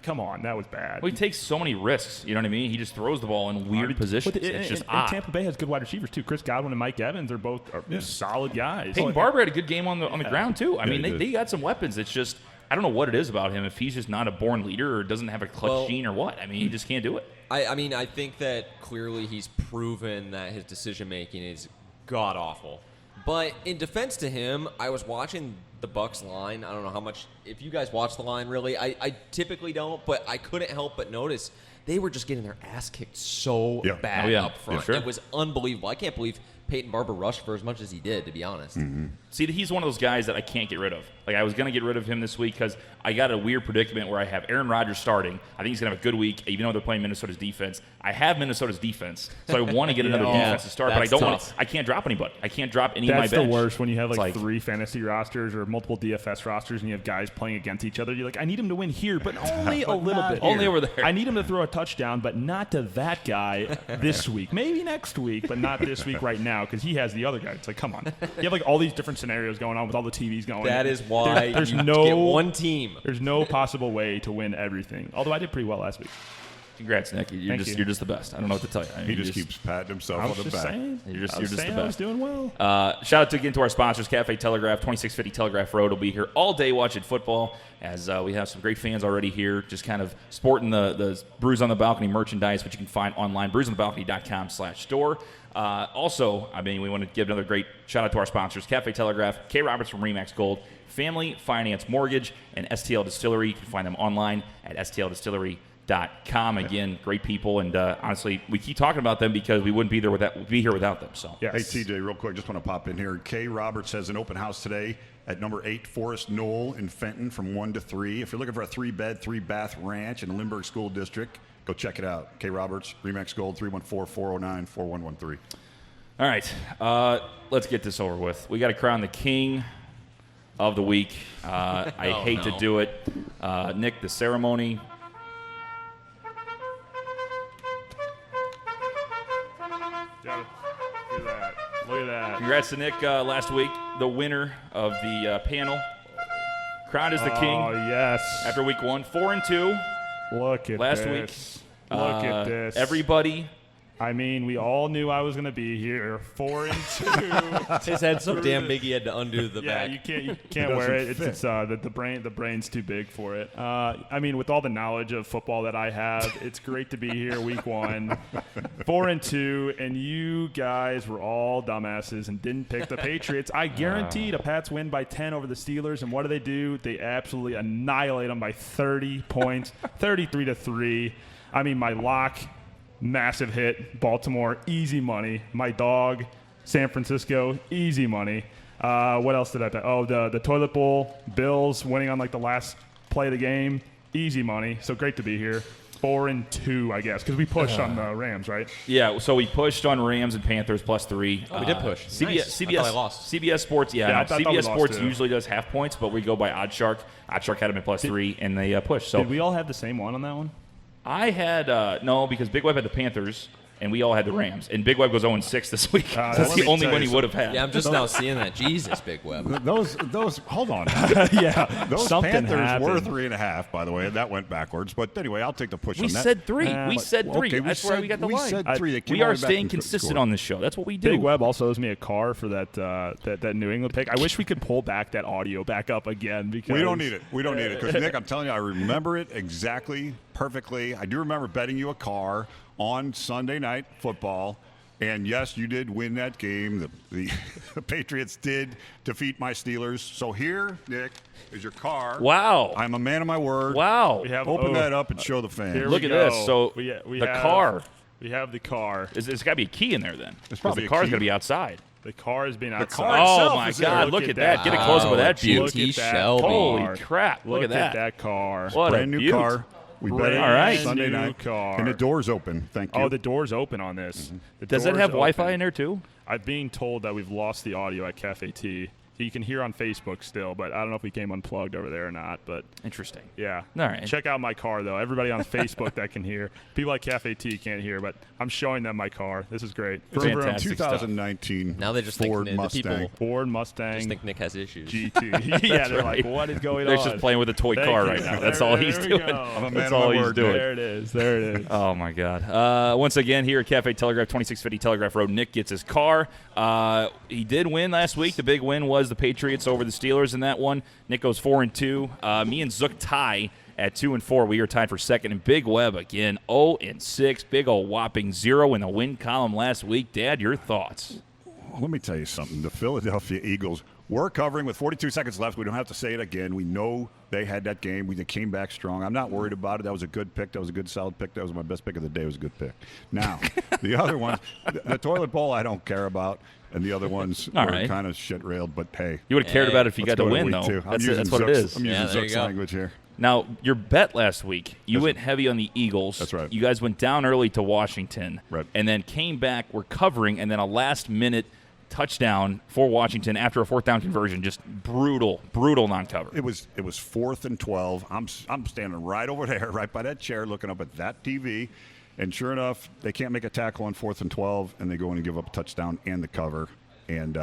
come on, that was bad.
Well, he takes so many risks. You know what I mean? He just throws the ball in weird positions. It's just odd.
And Tampa Bay has good wide receivers too. Chris Godwin and Mike Evans are both solid guys.
Peyton Barber had a good game on the ground too. I mean, they got some weapons. It's just I don't know what it is about him. If he's just not a born leader or doesn't have a clutch gene or what. I mean, he just can't do it.
I mean, I think that clearly he's proven that his decision-making is god-awful. But in defense to him, I was watching the Bucs line. I don't know how much – if you guys watch the line, really. I typically don't, but I couldn't help but notice they were just getting their ass kicked so bad up front. Yeah, sure. It was unbelievable. I can't believe Peyton Barber rushed for as much as he did, to be honest.
Mm-hmm.
See, he's one of those guys that I can't get rid of. I was going to get rid of him this week because I got a weird predicament where I have Aaron Rodgers starting. I think he's going to have a good week, even though they're playing Minnesota's defense. I have Minnesota's defense, so I want to get another defense to start, but I don't want. I can't drop anybody. I can't drop any of my bench.
That's the worst when you have three fantasy rosters or multiple DFS rosters, and you have guys playing against each other. You're like, I need him to win here, but only a little bit.
Only over there.
I need him to throw a touchdown, but not to that guy this week. Maybe next week, but not this week right now because he has the other guy. It's like, come on. You have all these different scenarios going on with all the TVs going.
That is why
there's
you
no
get one team.
There's no possible way to win everything. Although I did pretty well last week.
Congrats, Nick. You're just the best. I don't know what to tell you. I mean,
he just keeps patting himself on the back.
You're just the best.
I was doing well.
Shout out again to our sponsors, Cafe Telegraph, 2650 Telegraph Road. Will be here all day watching football as we have some great fans already here, just kind of sporting the Brews on the Balcony merchandise, which you can find online, brewsonthebalcony.com/store. Also, I mean, we want to give another great shout out to our sponsors, Cafe Telegraph, K. Roberts from Remax Gold, Family Finance Mortgage, and STL Distillery. You can find them online at stldistillery.com. Again, great people, and honestly, we keep talking about them because we wouldn't be here without them. So,
yes.
Hey, TJ, real quick, just want to pop in here. Kay Roberts has an open house today at number 8 Forest Knoll in Fenton from 1 to 3. If you're looking for a 3-bed, 3-bath ranch in the Lindbergh School District, go check it out. Kay Roberts, Remax Gold, 314-409-4113.
all right, let's get this over with. We got to crown the king of the week. I hate to do it. Nick, the ceremony.
Look at that.
Congrats to Nick last week, the winner of the panel. Crowned as the king.
Oh, yes.
After week 1, 4-2.
Look at
last
this.
week.
Look at this.
Everybody.
I mean, we all knew I was going to be here. 4-2.
His head's so damn big he had to undo the
Yeah,
back.
you can't wear it. It's the brain's too big for it. I mean, with all the knowledge of football that I have, it's great to be here week 1, 4-2, and you guys were all dumbasses and didn't pick the Patriots. I guarantee the Pats win by 10 over the Steelers, and what do? They absolutely annihilate them by 30 points, 33-3. I mean, my lock. Massive hit. Baltimore, easy money. My dog, San Francisco, easy money. What else did I pick? Oh, the toilet bowl. Bills winning on like the last play of the game. Easy money. So great to be here. 4-2, I guess, because we pushed on the Rams, right?
Yeah, so we pushed on Rams and Panthers +3.
Oh, we did push.
CBS,
Nice. I thought I lost.
CBS Sports,
I thought we
CBS
lost
Sports
too.
usually does half points, but we go by OddShark. OddShark had them at +3, and they pushed. So
Did we all have the same one on that one?
I had no, because Big Web had the Panthers, and we all had the Rams. And Big Web goes 0-6 this week. That's
let
the
me
only
tell
win
you
he would have had.
Yeah, I'm just now seeing that. Jesus, Big Web.
Those hold on.
Yeah.
Those
something
Panthers
happened.
were 3.5, by the way. That went backwards. But anyway, I'll take the push
We
on that.
said 3.
Uh,
we said 3.
okay,
That's where we got the
we
line.
said 3. They came
We
all
are
the way back
staying
and
consistent
scored.
on this show. That's what we do.
Big Web also owes me a car for that New England pick. I wish we could pull back that audio back up again because
We don't need it. We don't need it. Because, Nick, I'm telling you, I remember it exactly, perfectly. I do remember betting you a car on Sunday Night Football. And, yes, you did win that game. The Patriots did defeat my Steelers. So here, Nick, is your car.
Wow.
I'm a man of my word.
Wow.
Open that up and show the fans.
Here
Look
we
at
go.
this. So
we
the car.
We have the car.
There's got to be a key in there then.
There's
'Cause
probably
the
a
car's
key.
going to be outside.
The car is being outside.
car
Oh,
itself
my
is there.
God. Look at that. Get a close-up of that
beauty.
beauty.
Look at that
Shelby.
Holy
car.
crap. Look at that.
that car.
What
Brand
a
new
beaut.
car. We bet it
All right.
Sunday
New
night.
car.
And the door's open. Thank you.
Oh, the door's open on this. The
Does that
door's
have Wi-Fi
open.
in there too?
I'm being told that we've lost the audio at Cafe T. You can hear on Facebook still, but I don't know if we came unplugged over there or not. But
Interesting.
yeah.
All right.
Check out my car, though. Everybody on Facebook that can hear. People at Cafe T can't hear, but I'm showing them my car. This is great.
From
Fantastic stuff.
2019
Now they just
Ford
think the
Mustang.
people
Ford
just
Mustang
think Nick has issues.
GT. Yeah, they're
right.
like, what is going
They're
on?
just playing with a toy
Thank
car
you.
right now. That's
There-
all he's
there we
doing.
go.
I'm a man
That's
of my
all he's
word,
doing.
There it is. There it is.
Oh, my God. Once again, here at Cafe Telegraph, 2650 Telegraph Road, Nick gets his car. He did win last week. The big win was the Patriots over the Steelers in that one. Nick goes 4-2. Me and Zook tie at 2-4. We are tied for second. And Big Web, again, 0-6. Big old whopping 0 in the win column last week. Dad, your thoughts?
Let me tell you something. The Philadelphia Eagles were covering with 42 seconds left. We don't have to say it again. We know they had that game. They came back strong. I'm not worried about it. That was a good pick. That was a good, solid pick. That was my best pick of the day. It was a good pick. Now, the other ones, the toilet bowl I don't care about, and the other ones
All
were
right.
kind of shit railed, but hey.
You would have cared about it if you
let's
got to
go
win,
week
though.
two. I'm
That's
using
what it
Zook's-
is.
I'm using
Yeah, there you
Zook's
go.
language here.
Now, your bet last week, you went heavy on the Eagles.
That's right.
You guys went down early to Washington.
Right.
And then came back, were covering, and then a last-minute touchdown for Washington after a fourth-down conversion. Just brutal non-cover.
It was 4th and 12. I'm standing right over there, right by that chair, looking up at that TV. And sure enough, they can't make a tackle on 4th and 12, and they go in and give up a touchdown and the cover. And,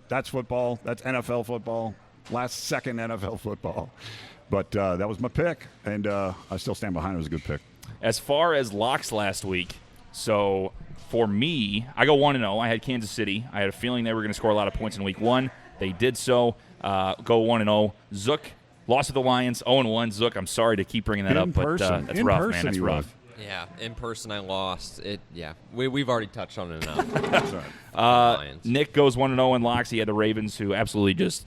that's football. That's NFL football. Last second NFL football. But that was my pick, and I still stand behind it. It was a good pick.
As far as locks last week, so for me, I go 1-0. I had Kansas City. I had a feeling they were going to score a lot of points in week 1. They did so. Go 1-0. Zook lost to the Lions, 0-1. Zook, I'm sorry to keep bringing that up, but that's
In
rough,
person
man. That's
he
rough.
was.
Yeah, in person I lost. We've already touched on it enough.
That's all right.
Lions.
Nick goes 1-0 in locks. He had the Ravens, who absolutely just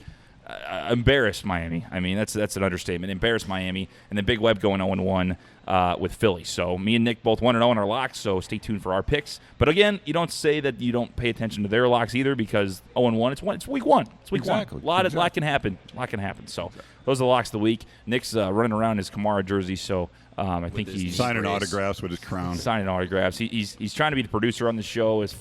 embarrassed Miami. I mean, that's an understatement. Embarrassed Miami, and then Big Web going 0-1 with Philly. So me and Nick both 1-0 in our locks. So stay tuned for our picks. But again, you don't say that you don't pay attention to their locks either, because 0-1. It's week one. It's week one. A lot can happen. So those are the locks of the week. Nick's running around in his Kamara jersey. So I think he's
signing autographs with his crown.
Signing autographs. He's trying to be the producer on the show as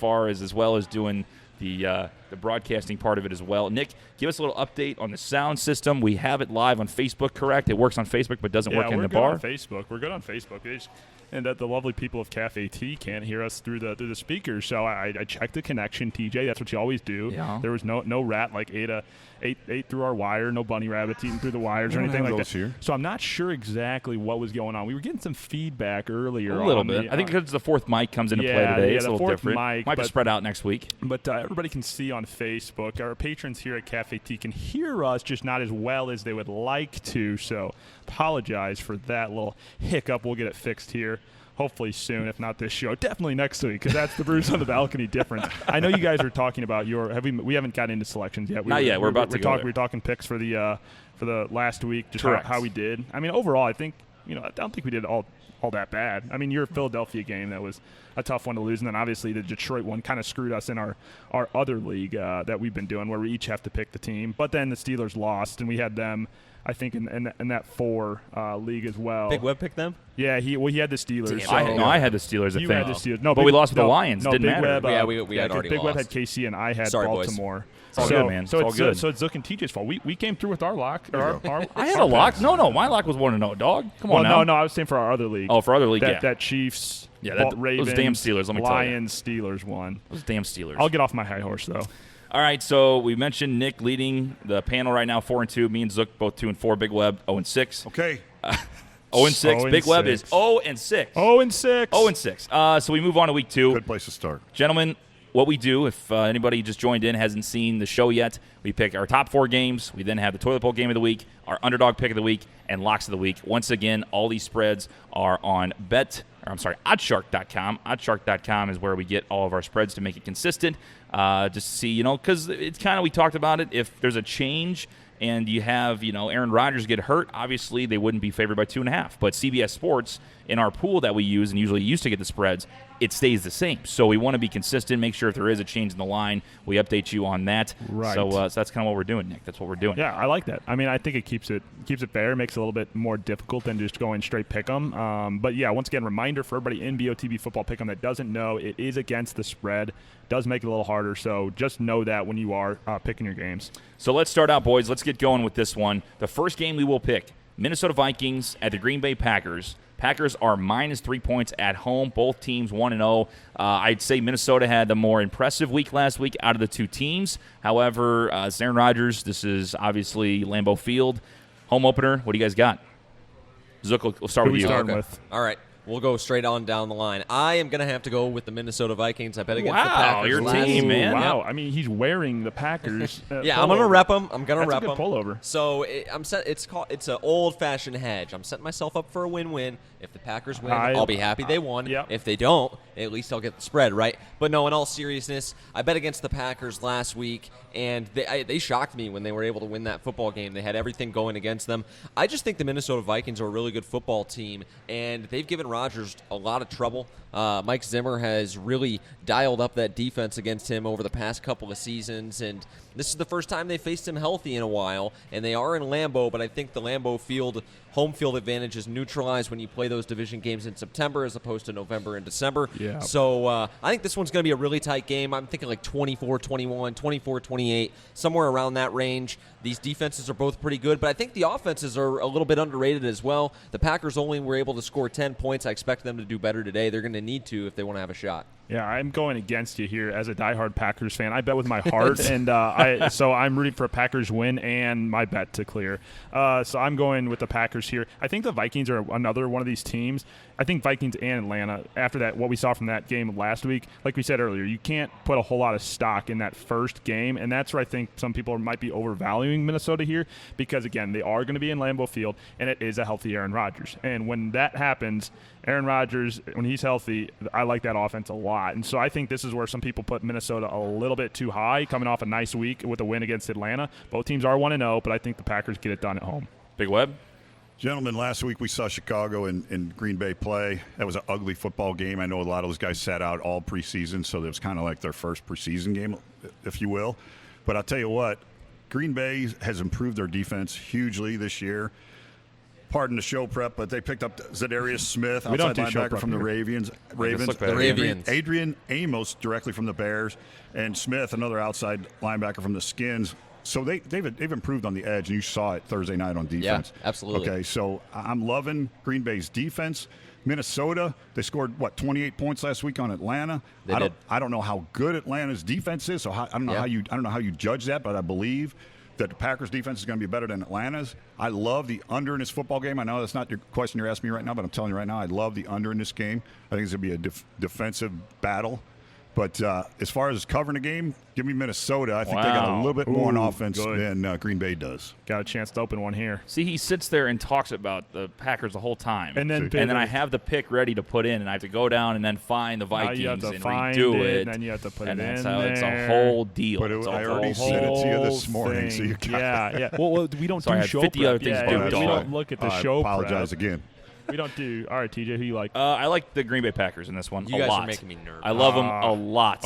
well as doing the broadcasting part of it as well. Nick, give us a little update on the sound system. We have it live on Facebook, correct? It works on Facebook but doesn't work in the bar?
We're good on Facebook. And that the lovely people of Cafe T can't hear us through the speakers. So I checked the connection, TJ. That's what you always do.
Yeah.
There was no rat like ate through our wire, no bunny rabbits eating through the wires or anything like that.
Here.
So I'm not sure exactly what was going on. We were getting some feedback earlier.
A little bit. I think because the fourth mic comes into play today. It's a little different. Might be spread out next week.
But everybody can see on Facebook. Our patrons here at Cafe T can hear us, just not as well as they would like to. So apologize for that little hiccup. We'll get it fixed here. Hopefully soon, if not this show, definitely next week, because that's the Bruce on the Balcony difference. I know you guys are talking about we haven't gotten into selections yet.
Not yet. We're about to go there.
We're talking picks for the last week, just
Correct.
how we did. I mean, overall, I think I don't think we did all that bad. I mean, your Philadelphia game, that was a tough one to lose, and then obviously the Detroit one kind of screwed us in our other league that we've been doing, where we each have to pick the team. But then the Steelers lost, and we had them, I think, in that 4 league as well.
Big Web picked them?
Yeah, he had the Steelers.
Damn, I had the Steelers.
You had the Steelers. No,
but we lost to the Lions.
No,
Didn't
Big
matter.
Web,
we had already
Big
lost.
Web had KC, and I had
Sorry,
Baltimore.
It's all good, man.
So
it's all good.
So it's Zook and TJ's fault. We came through with our lock.
I had a lock. No, my lock was 1-0, dog. Come on now.
No, I was saying for our other league.
Oh, for other league,
that Chiefs, Ravens,
those damn Steelers, let me tell you.
Lions, Steelers won.
Those damn Steelers.
I'll get off my high horse, though.
All right, so we mentioned Nick leading the panel right now, 4-2. Me and Zook both 2-4. Big Web 0-6.
Okay.
0-6. Big Web is 0-6.
0-6.
0-6. So we move on to week 2.
Good place to start.
Gentlemen, what we do, if anybody just joined in, hasn't seen the show yet, we pick our top 4 games. We then have the toilet bowl game of the week, our underdog pick of the week, and locks of the week. Once again, all these spreads are on oddshark.com. Oddshark.com is where we get all of our spreads to make it consistent. Just to see, because it's kind of, we talked about it, if there's a change and you have, Aaron Rodgers get hurt, obviously they wouldn't be favored by 2.5. But CBS Sports, in our pool that we use and usually used to get the spreads, it stays the same. So we want to be consistent, make sure if there is a change in the line, we update you on that.
Right.
So that's kind of what we're doing, Nick. That's what we're doing.
Yeah, I like that. I mean, I think it keeps it fair, makes it a little bit more difficult than just going straight pick 'em. But yeah, once again, reminder for everybody in BOTB Football Pick 'em that doesn't know, it is against the spread. Does make it a little harder, so just know that when you are picking your games.
So let's start out, boys. Let's get going with this one. The first game we will pick, Minnesota Vikings at the Green Bay Packers. Packers are -3 points at home. Both teams 1-0. I'd say Minnesota had the more impressive week last week out of the 2 teams. However, it's Aaron Rodgers. This is obviously Lambeau Field. Home opener. What do you guys got? Zook, we'll start with you.
With?
All right. We'll go straight on down the line. I am going to have to go with the Minnesota Vikings. I bet against the Packers.
Your
last
team, man.
Wow.
Yep.
I mean, he's wearing the Packers.
Yeah, I'm going to rep them. I'm going to rep
them. That's a good pullover.
So it's an old-fashioned hedge. I'm setting myself up for a win-win. If the Packers win, I'll be happy they won.
Yep.
If they don't, at least I'll get the spread, right? But no, in all seriousness, I bet against the Packers last week, and they shocked me when they were able to win that football game. They had everything going against them. I just think the Minnesota Vikings are a really good football team, and they've given Rodgers a lot of trouble. Mike Zimmer has really dialed up that defense against him over the past couple of seasons, and this is the first time they faced him healthy in a while, and they are in Lambeau, but I think the Lambeau Field home field advantage is neutralized when you play those division games in September as opposed to November and December.
Yeah.
So I think this one's going to be a really tight game. I'm thinking like 24-21, 24-28, somewhere around that range. These defenses are both pretty good, but I think the offenses are a little bit underrated as well. The Packers only were able to score 10 points. I expect them to do better today. They're going to need to if they want to have a shot.
Yeah, I'm going against you here as a diehard Packers fan. I bet with my heart, and so I'm rooting for a Packers win and my bet to clear. So I'm going with the Packers here. I think the Vikings are another one of these teams. I think Vikings and Atlanta, after that, what we saw from that game last week, like we said earlier, you can't put a whole lot of stock in that first game, and that's where I think some people might be overvaluing Minnesota here because, again, they are going to be in Lambeau Field, and it is a healthy Aaron Rodgers. And when that happens, Aaron Rodgers, when he's healthy, I like that offense a lot. And so I think this is where some people put Minnesota a little bit too high, coming off a nice week with a win against Atlanta. Both teams are 1-0, but I think the Packers get it done at home.
Big Web?
Gentlemen, last week we saw Chicago and Green Bay play. That was an ugly football game. I know a lot of those guys sat out all preseason, so it was kind of like their first preseason game, if you will. But I'll tell you what, Green Bay has improved their defense hugely this year. Pardon the show prep, but they picked up Zadarius Smith, outside linebacker from the Ravens. Adrian Amos directly from the Bears, and Smith, another outside linebacker from the Skins. So they've improved on the edge, and you saw it Thursday night on defense.
Yeah, absolutely.
Okay, so I'm loving Green Bay's defense. Minnesota, they scored 28 points last week on Atlanta. I don't know how good Atlanta's defense is, so I don't know how you judge that, but I believe that the Packers defense is going to be better than Atlanta's. I love the under in this football game. I know that's not your question you're asking me right now, but I'm telling you right now, I love the under in this game. I think it's going to be a defensive battle. But as far as covering the game, give me Minnesota. I think they got a little bit more on offense than Green Bay does.
Got a chance to open one here.
See, he sits there and talks about the Packers the whole time.
And then
I have the pick ready to put in, and I have to go down and then find the Vikings and redo it.
And then you have to put it in
that's how it's a whole deal.
But I already sent it to you this morning, so you got
Yeah. Well, we don't do show
50
prep.
other things to do.
We don't look at the show prep.
I apologize again.
We don't do. All right, TJ, who you like?
I like the Green Bay Packers in this one
You
a
guys
lot.
are making me nervous.
I love them a lot.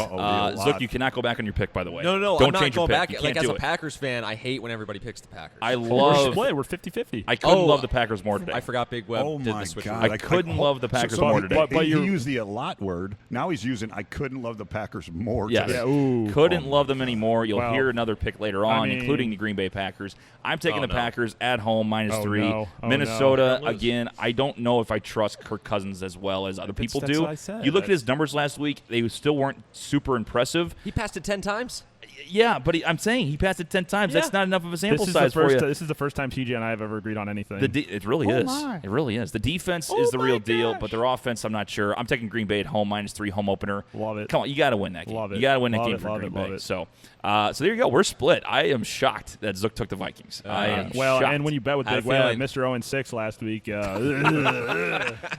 Zook,
you cannot go back on your pick, by the way.
No,
Don't
I'm not
change your
going
pick.
back.
You
Like,
can't
as
do
a
it.
Packers fan, I hate when everybody picks the Packers.
I
We're
love.
split. We're 50-50.
I couldn't love the Packers more today.
I forgot Big Web
Oh
did
my
the switch.
God!
I couldn't love the Packers more today.
But
he
you're-
used the a lot word. Now he's using I couldn't love the Packers more.
Yes.
today.
Yeah, ooh.
Couldn't love them anymore. You'll
Well,
hear another pick later on,
mean-
including the Green Bay Packers. I'm taking the
no.
Packers at home -3.
no. Oh,
Minnesota,
no.
again, I don't know if I trust Kirk Cousins as well as other people
that's
do.
what I said.
You look at his numbers last week, they still weren't super impressive.
He passed it 10 times?
Yeah, but I'm saying he passed it 10 times. That's not enough of a sample size for you.
This is the first time TJ and I have ever agreed on anything.
It really is. It really is. The defense is the real deal, but their offense, I'm not sure. I'm taking Green Bay at home -3 home opener.
Love it.
Come on, you got to win that game.
Love it.
You got to win that
Love
game
it,
for
love
Green
it, love
Bay.
it.
So there you go. We're split. I am shocked that Zook took the Vikings. I am
well,
shocked.
and when you bet with
Had a
Big Web,
feeling.
Mr. 0-6 last week,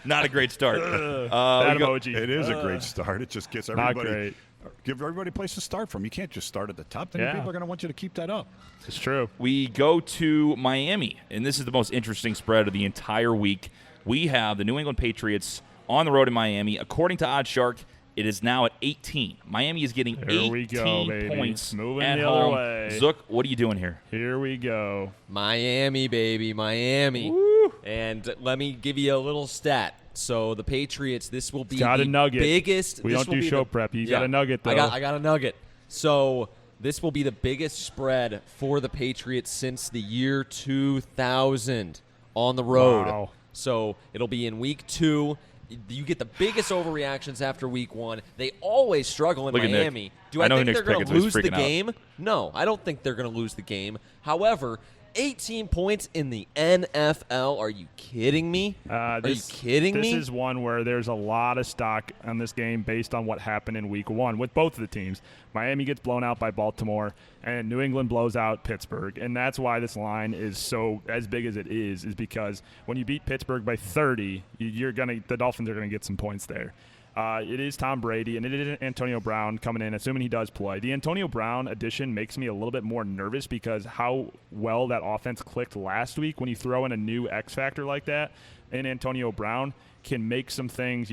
not a great start.
that emoji.
It is a great start. It just gets
Not
everybody.
great.
Give everybody a place to start from. You can't just start at the top. Then
Yeah.
people are going to want you to keep that up.
It's true.
We go to Miami, and this is the most interesting spread of the entire week. We have the New England Patriots on the road in Miami. According to OddsShark, it is now at 18. Miami is getting
Here we
18
go, baby.
points
Moving
at
the other
home.
way.
Zook, what are you doing here?
Here we go.
Miami, baby, Miami. And let me give you a little stat. So the Patriots, this will be
Got a
the
nugget.
biggest.
We
this
don't
will
do
be
show
the-
prep. You got a nugget, though.
I got a nugget. So this will be the biggest spread for the Patriots since the year 2000 on the road.
Wow.
So it'll be in week 2. You get the biggest overreactions after week 1. They always struggle in
Look at Nick.
Miami. Do
I
I
know who
think
Nick's
they're going
picking,
to
so he's
lose the
freaking out.
game? No, I don't think they're going to lose the game. However, 18 points in the NFL. Are you kidding me? Are you kidding me?
This is one where there's a lot of stock on this game based on what happened in week 1 with both of the teams. Miami gets blown out by Baltimore, and New England blows out Pittsburgh. And that's why this line is so as big as it is because when you beat Pittsburgh by 30, the Dolphins are going to get some points there. It is Tom Brady, and it is Antonio Brown coming in, assuming he does play. The Antonio Brown addition makes me a little bit more nervous because how well that offense clicked last week when you throw in a new X factor like that, and Antonio Brown can make some things,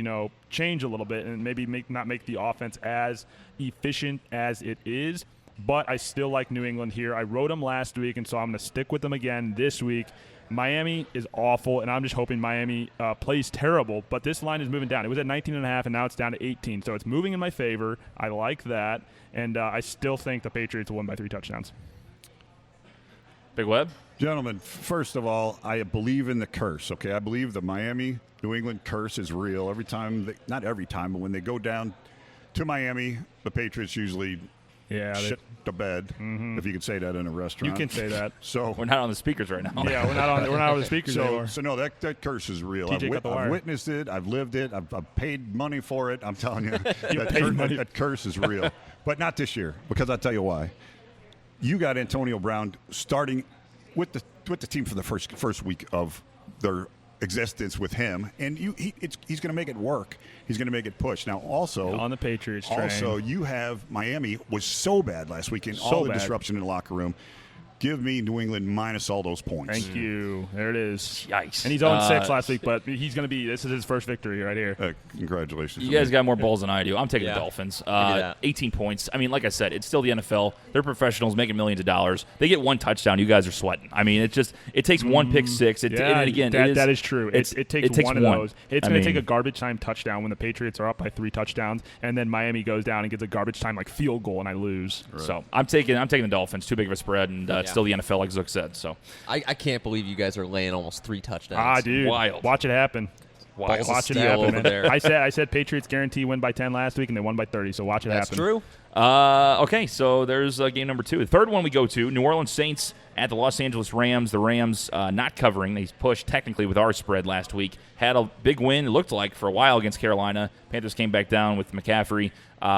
change a little bit and maybe not make the offense as efficient as it is. But I still like New England here. I wrote them last week, and so I'm going to stick with them again this week. Miami is awful, and I'm just hoping Miami plays terrible. But this line is moving down. It was at 19.5, and now it's down to 18. So it's moving in my favor. I like that, and I still think the Patriots will win by 3 touchdowns.
Big Web?
Gentlemen, first of all, I believe in the curse, okay? I believe the Miami-New England curse is real. Every time, not every time, but when they go down to Miami, the Patriots usually shit the bed, if you could say that in a restaurant.
You can say that.
So
We're not on the speakers right now.
Yeah, we're not on the speakers anymore.
So no, that curse is real.
TJ cut the wire.
I've witnessed it. I've lived it. I've paid money for it. I'm telling you, that curse is real. But not this year, because I'll tell you why. You got Antonio Brown starting with the team for the first week of their existence with him, and he's going to make it work. He's going to make it push. Now, also
on the Patriots train.
Also, you have Miami was so bad last weekend.
So
all the
bad.
disruption in the locker room. Give me New England minus all those points.
Thank you. There it is.
Yikes.
And he's 0-6 last week, but he's going to be – this is his first victory right here.
Congratulations.
You guys got more balls than I do. I'm taking the Dolphins.
18
points. I mean, like I said, it's still the NFL. They're professionals making millions of dollars. They get one touchdown. You guys are sweating. I mean, it takes one pick six. And again,
that is true. It takes one of those. It's going to take a garbage time touchdown when the Patriots are up by 3 touchdowns, and then Miami goes down and gets a garbage time like field goal, and I lose.
Right. So I'm taking the Dolphins. Too big of a spread, and it's still the NFL, like Zook said. So
I can't believe you guys are laying almost 3 touchdowns.
Dude,
wild.
Watch it happen.
Wild.
Watch it happen, man. I said Patriots guarantee win by 10 last week, and they won by 30. So watch it happen.
That's true.
Okay, so there's game number 2. The third one we go to, New Orleans Saints at the Los Angeles Rams. The Rams not covering. They pushed technically with our spread last week. Had a big win, it looked like, for a while against Carolina. Panthers came back down with McCaffrey.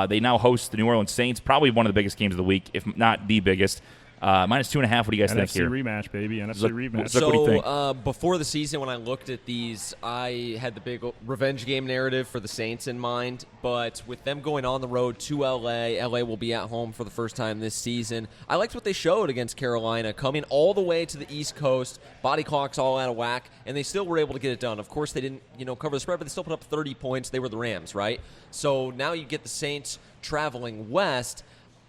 They now host the New Orleans Saints, probably one of the biggest games of the week, if not the biggest. Minus 2.5. What do you guys think here?
NFC rematch, baby. NFC rematch.
Zook, what do you think?
Before the season, when I looked at these, I had the big revenge game narrative for the Saints in mind. But with them going on the road to LA will be at home for the first time this season. I liked what they showed against Carolina, coming all the way to the East Coast, body clocks all out of whack, and they still were able to get it done. Of course, they didn't, cover the spread, but they still put up 30 points. They were the Rams, right? So now you get the Saints traveling west.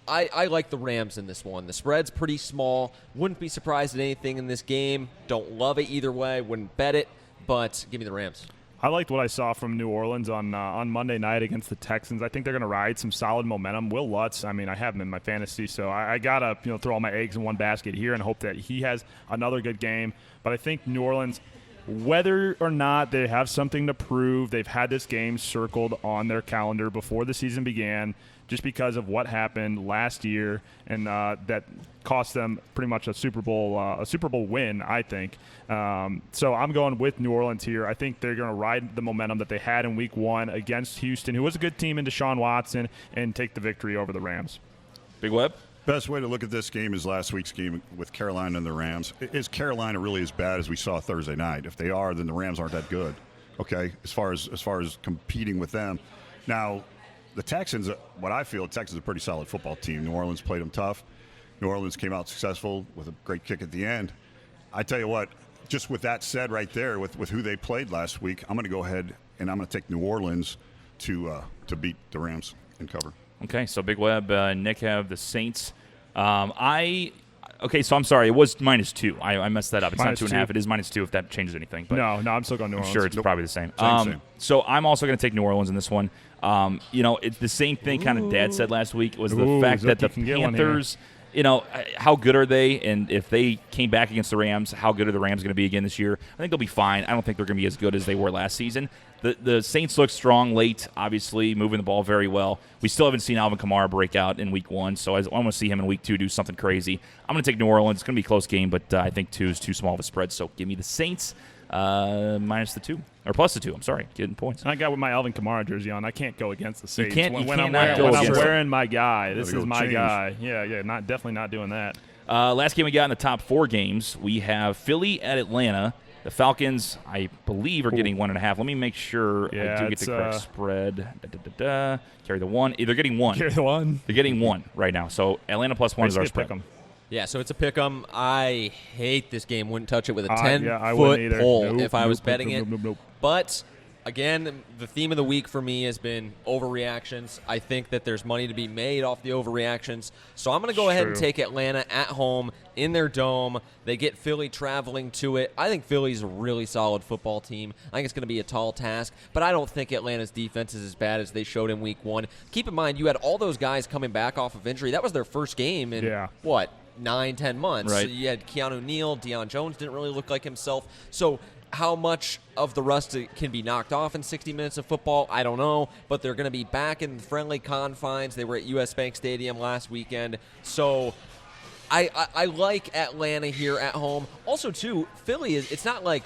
I like the Rams in this one. The spread's pretty small. Wouldn't be surprised at anything in this game. Don't love it either way. Wouldn't bet it, but give me the Rams.
I liked what I saw from New Orleans on Monday night against the Texans. I think they're going to ride some solid momentum. Will Lutz, I mean, I have him in my fantasy, so I got to throw all my eggs in one basket here and hope that he has another good game. But I think New Orleans, whether or not they have something to prove, they've had this game circled on their calendar before the season began, just because of what happened last year, and that cost them pretty much a Super Bowl win, I think. So I'm going with New Orleans here. I think they're going to ride the momentum that they had in Week 1 against Houston, who was a good team in Deshaun Watson, and take the victory over the Rams.
Big Web?
Best way to look at this game is last week's game with Carolina and the Rams. Is Carolina really as bad as we saw Thursday night? If they are, then the Rams aren't that good. Okay, as far as competing with them. Now, the Texans, what I feel, the Texans are a pretty solid football team. New Orleans played them tough. New Orleans came out successful with a great kick at the end. I tell you what, just with that said right there, with who they played last week, I'm going to go ahead and I'm going to take New Orleans to beat the Rams and cover.
Okay, so Big Web, Nick have the Saints. Okay, so I'm sorry. It was -2. I messed that up. It's not 2.5. It is -2 if that changes anything. But
no, I'm still going New Orleans.
I'm sure it's probably the same.
Same.
So I'm also going to take New Orleans in this one. It's the same thing kind of Dad said last week was the fact that the Panthers, how good are they? And if they came back against the Rams, how good are the Rams going to be again this year? I think they'll be fine. I don't think they're going to be as good as they were last season. The Saints look strong late, obviously, moving the ball very well. We still haven't seen Alvin Kamara break out in Week 1, so I want to see him in Week 2 do something crazy. I'm going to take New Orleans. It's going to be a close game, but I think 2 is too small of a spread, so give me the Saints minus the 2. Or plus the 2, I'm sorry, getting points.
I got with my Alvin Kamara jersey on. I can't go against the Saints.
When I'm
wearing my guy, this is my guy. Yeah, definitely not doing that.
Last game we got in the top 4 games, we have Philly at Atlanta. The Falcons, I believe, are getting 1.5. Let me make sure I do get the correct spread. Carry the 1. They're getting 1.
Carry the 1.
They're getting 1 right now. So Atlanta +1 is our spread.
Yeah, so it's a pick 'em. I hate this game. Wouldn't touch it with a 10-foot pole if I was betting it. But again, the theme of the week for me has been overreactions. I think that there's money to be made off the overreactions. So I'm going to go ahead and take Atlanta at home in their dome. They get Philly traveling to it. I think Philly's a really solid football team. I think it's going to be a tall task, but I don't think Atlanta's defense is as bad as they showed in Week 1. Keep in mind, you had all those guys coming back off of injury. That was their first game in, 9-10 months.
Right.
So you had Keanu Neal, Deion Jones didn't really look like himself. So how much of the rust can be knocked off in 60 minutes of football, I don't know. But they're going to be back in friendly confines. They were at U.S. Bank Stadium last weekend. So I like Atlanta here at home. Also, too, Philly it's not like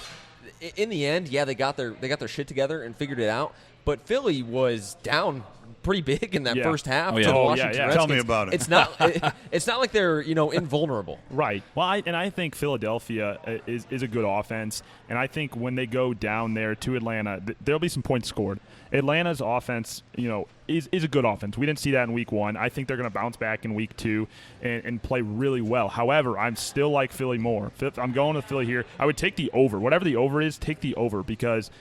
in the end, they got their shit together and figured it out. But Philly was down pretty big in that
Yeah.
first half
Oh, yeah.
to the
Oh,
Washington
yeah.
Redskins.
Tell me about it.
It's not like they're invulnerable.
Right. Well, I think Philadelphia is a good offense, and I think when they go down there to Atlanta, there'll be some points scored. Atlanta's offense, is a good offense. We didn't see that in week 1. I think they're going to bounce back in week 2 and play really well. However, I'm still like Philly more. I'm going to Philly here. I would take the over. Whatever the over is, take the over because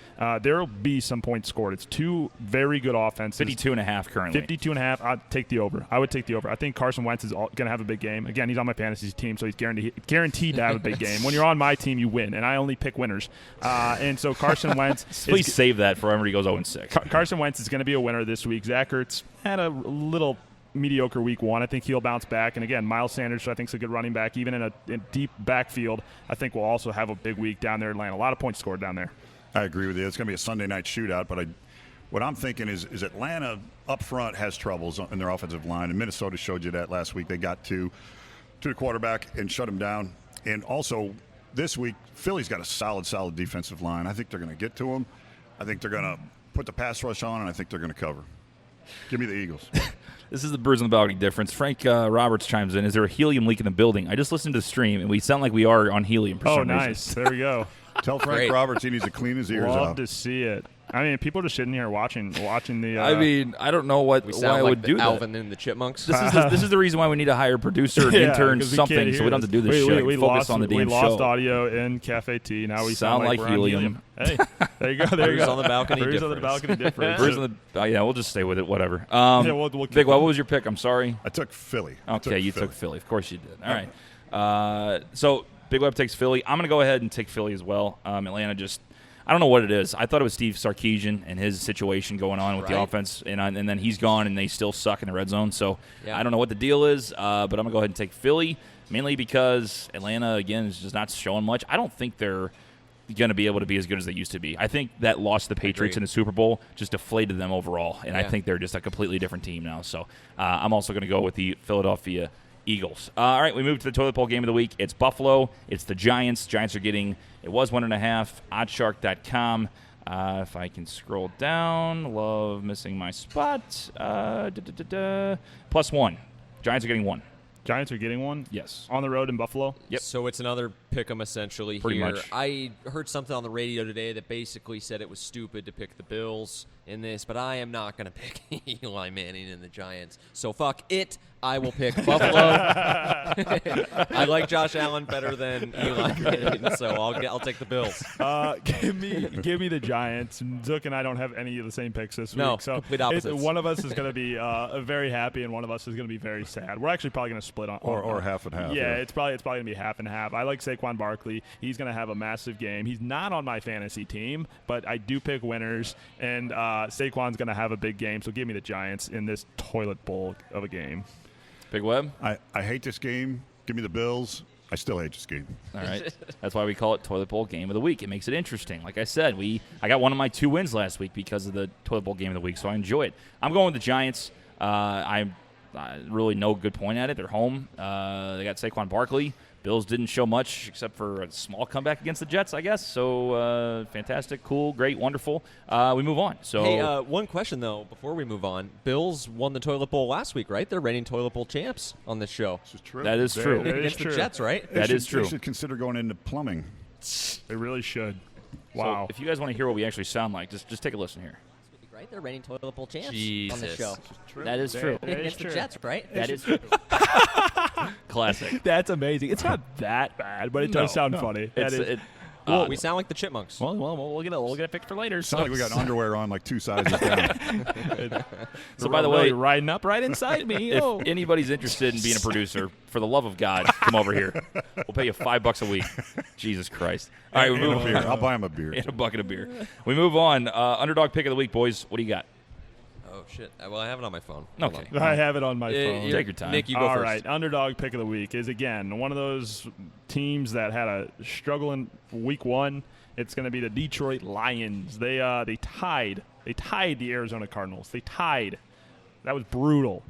there will be some points scored. It's two very good offenses.
52.5 currently.
52.5. I'd take the over. I would take the over. I think Carson Wentz is going to have a big game. Again, he's on my fantasy team, so he's guaranteed to have a big game. When you're on my team, you win, and I only pick winners. And so Carson Wentz.
Please save that for whenever he goes 0-6.
Carson Wentz is going to be a winner this week. Zach Ertz had a little mediocre week 1. I think he'll bounce back. And again, Miles Sanders, I think, is a good running back. Even in a deep backfield, I think we'll also have a big week down there in Atlanta. A lot of points scored down there.
I agree with you. It's going to be a Sunday night shootout, but what I'm thinking is Atlanta up front has troubles in their offensive line, and Minnesota showed you that last week. They got to the quarterback and shut him down. And also this week, Philly's got a solid defensive line. I think they're going to get to him. I think they're going to put the pass rush on, and I think they're going to cover. Give me the Eagles.
This is the Bruise on the Balcony difference. Frank Roberts chimes in. Is there a helium leak in the building? I just listened to the stream, and we sound like we are on helium for some reason.
Nice. There we go.
Tell Frank Roberts he needs to clean his ears
Love
out.
to see it. I mean, people are just sitting here watching the.
I don't know why I would do that.
Alvin and the Chipmunks.
This is the reason why we need to hire a producer, an intern, something, so we don't have to do this shit.
We
Focus
lost,
on the damn
we lost
show.
audio in Cafe T. Now we sound like we're on
helium.
Hey, there you go. There you
Bruise
go.
on the balcony
Bruise on the
difference.
balcony difference.
Bruise on the, yeah, we'll just stay with it. Whatever.
We'll
Big, what was your pick? I'm sorry.
I took Philly.
Okay, you took Philly. Of course you did. All right. So Big Web takes Philly. I'm going to go ahead and take Philly as well. Atlanta just, I don't know what it is. I thought it was Steve Sarkisian and his situation going on with the offense, and then he's gone, and they still suck in the red zone. So I don't know what the deal is, but I'm going to go ahead and take Philly, mainly because Atlanta, again, is just not showing much. I don't think they're going to be able to be as good as they used to be. I think that loss to the Patriots in the Super Bowl just deflated them overall, and I think they're just a completely different team now. So I'm also going to go with the Philadelphia Eagles. All right, we move to the toilet bowl game of the week. It's Buffalo. It's the Giants. Giants are getting, it was 1.5, oddshark.com. If I can scroll down, love missing my spot. +1. Giants are getting 1.
Giants are getting 1?
Yes.
On the road in Buffalo?
Yep.
So it's another pick 'em essentially
Pretty
here.
much.
I heard something on the radio today that basically said it was stupid to pick the Bills in this, but I am not going to pick Eli Manning and the Giants. So fuck it. I will pick Buffalo. I like Josh Allen better than Eli Manning, so I'll take the Bills.
Give me the Giants. Zook and I don't have any of the same picks this week. So
complete opposites.
one of us is going to be very happy, and one of us is going to be very sad. We're actually probably going to split on
Or half and half.
Yeah, it's probably going to be half and half. I like Saquon Barkley. He's going to have a massive game. He's not on my fantasy team, but I do pick winners, and Saquon's going to have a big game. So give me the Giants in this toilet bowl of a game.
Big Web?
I hate this game. Give me the Bills. I still hate this game.
All right. That's why we call it Toilet Bowl Game of the Week. It makes it interesting. Like I said, I got one of my 2 wins last week because of the Toilet Bowl Game of the Week, so I enjoy it. I'm going with the Giants. I really no good point at it. They're home. They got Saquon Barkley. Bills didn't show much except for a small comeback against the Jets, I guess. So fantastic, cool, great, wonderful. We move on. So
hey, one question though before we move on. Bills won the Toilet Bowl last week, right? They're reigning Toilet Bowl champs on this show.
This is true.
that is true.
That is
Against
true.
the Jets, right?
They
That is true.
They should consider going into plumbing.
They really should.
So
Wow.
if you guys want to hear what we actually sound like, just take a listen here.
Right, they're reigning Toilet Bowl champs on
Jesus.
this show.
That is true.
That is
Against the
true.
Jets, right?
That is true. Classic.
That's amazing. It's not that bad, but it does sound funny.
It's,
That is,
We sound like the Chipmunks.
Well, we'll get it picked for later.
Sounds like we got underwear on like 2 sizes down.
So by the
really
way,
riding up right inside me.
if
Oh.
anybody's interested in being a producer, for the love of God, come over here. We'll pay you $5 a week. Jesus Christ. All right, we
And a
move
beer. I'll buy him a beer.
and a bucket of beer. We move on. Underdog pick of the week, boys. What do you got?
Oh shit! Well, I have it on my phone. Hold
Okay.
on.
I have it on my phone.
Take your time.
Nick, you go
All
first.
right, underdog pick of the week is again one of those teams that had a struggle in week 1. It's going to be the Detroit Lions. They tied the Arizona Cardinals. They tied. That was brutal.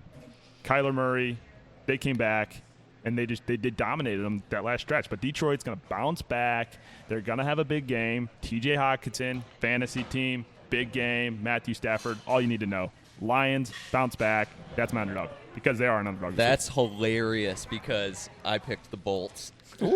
Kyler Murray, they came back and they dominated them that last stretch. But Detroit's going to bounce back. They're going to have a big game. T.J. Hockenson, fantasy team, big game. Matthew Stafford. All you need to know. Lions bounce back. That's my underdog because they are an underdog.
That's hilarious because I picked the Bolts.
It's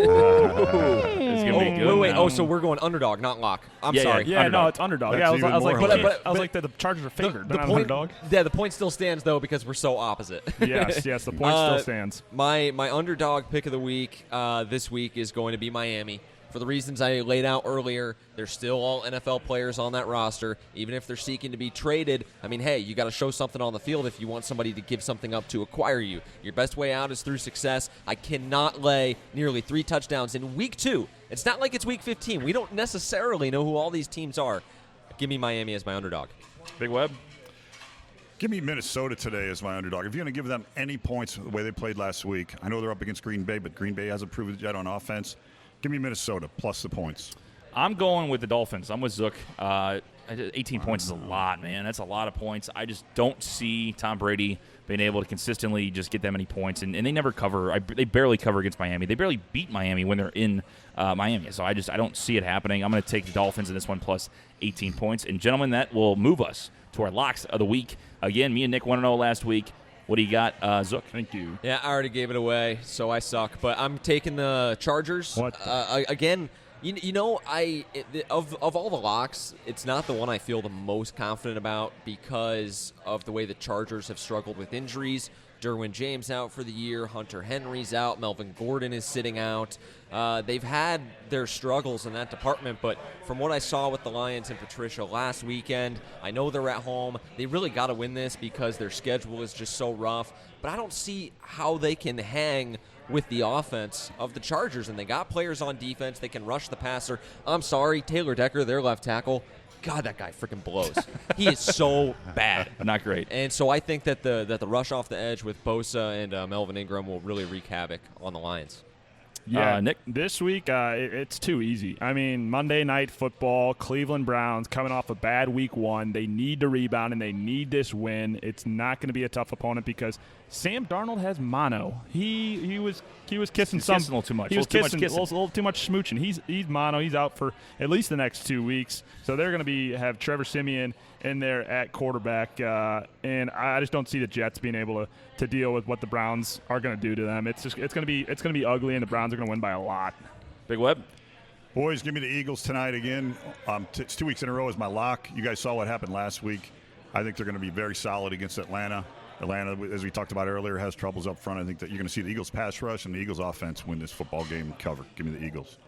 gonna be good.
Wait. Oh, so we're going underdog, not lock. I'm sorry.
Yeah, no, it's underdog.
That's
Yeah, I was
even
like,
more
I was like, the Chargers are favored. They're not an underdog.
Yeah, the point still stands though because we're so opposite.
yes, the point still stands.
My underdog pick of the week this week is going to be Miami. For the reasons I laid out earlier, they're still all NFL players on that roster. Even if they're seeking to be traded, I mean, hey, you got to show something on the field if you want somebody to give something up to acquire you. Your best way out is through success. I cannot lay nearly 3 touchdowns in week 2. It's not like it's week 15. We don't necessarily know who all these teams are. Give me Miami as my underdog.
Big Web.
Give me Minnesota today as my underdog. If you're going to give them any points the way they played last week, I know they're up against Green Bay, but Green Bay hasn't proven it yet on offense. Give me Minnesota plus the points.
I'm going with the Dolphins. I'm with Zook. 18 points is a lot, man. That's a lot of points. I just don't see Tom Brady being able to consistently just get that many points. And they never cover. They barely cover against Miami. They barely beat Miami when they're in Miami. So I don't see it happening. I'm going to take the Dolphins in this one plus 18 points. And, gentlemen, that will move us to our locks of the week. Again, me and Nick 1-0 last week. What do you got, Zook?
Thank you.
Yeah, I already gave it away, so I suck. But I'm taking the Chargers.
What?
Again, of all the locks, it's not the one I feel the most confident about because of the way the Chargers have struggled with injuries. Derwin James out for the year. Hunter Henry's out. Melvin Gordon is sitting out. They've had their struggles in that department, but from what I saw with the Lions and Patricia last weekend, I know they're at home. They really got to win this because their schedule is just so rough, but I don't see how they can hang with the offense of the Chargers, and they got players on defense. They can rush the passer. I'm sorry, Taylor Decker, their left tackle, God, that guy freaking blows. He is so bad.
Not great.
And so I think that the rush off the edge with Bosa and Melvin Ingram will really wreak havoc on the Lions.
Yeah,
Nick?
This week, it's too easy. I mean, Monday Night Football, Cleveland Browns coming off a bad week 1. They need to rebound, and they need this win. It's not going to be a tough opponent because Sam Darnold has mono. He was kissing
He's kissing a little too much.
He was kissing a
kissing.
little too much smooching. He's mono. He's out for at least the next 2 weeks. So they're going to have Trevor Siemian in there at quarterback, and I just don't see the Jets being able to deal with what the Browns are going to do to them. It's going to be ugly, and the Browns are going to win by a lot.
Big Web.
Boys, give me the Eagles tonight again. It's 2 weeks in a row as my lock. You guys saw what happened last week. I think they're going to be very solid against Atlanta. Atlanta, as we talked about earlier, has troubles up front. I think that you're going to see the Eagles pass rush and the Eagles offense win this football game and cover. Give me the Eagles.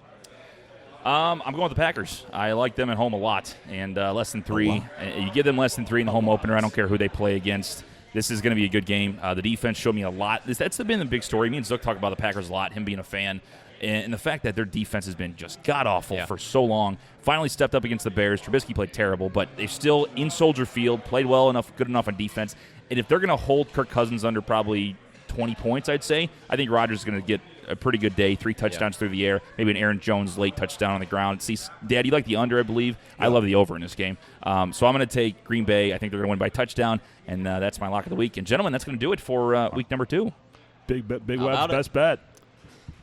I'm going with the Packers. I like them at home a lot, and less than 3. You give them less than 3 in the home opener. I don't care who they play against. This is going to be a good game. The defense showed me a lot. That's been the big story. Me and Zook talk about the Packers a lot, him being a fan, and the fact that their defense has been just god-awful for so long. Finally stepped up against the Bears. Trubisky played terrible, but they still, in Soldier Field, played well enough, good enough on defense. And if they're going to hold Kirk Cousins under probably 20 points, I'd say, I think Rodgers is going to get a pretty good day, 3 touchdowns through the air, maybe an Aaron Jones late touchdown on the ground. See, Dad, you like the under, I believe. I love the over in this game. So I'm going to take Green Bay. I think they're going to win by touchdown, and that's my lock of the week. And, gentlemen, that's going to do it for week number 2.
Big Web's best bet.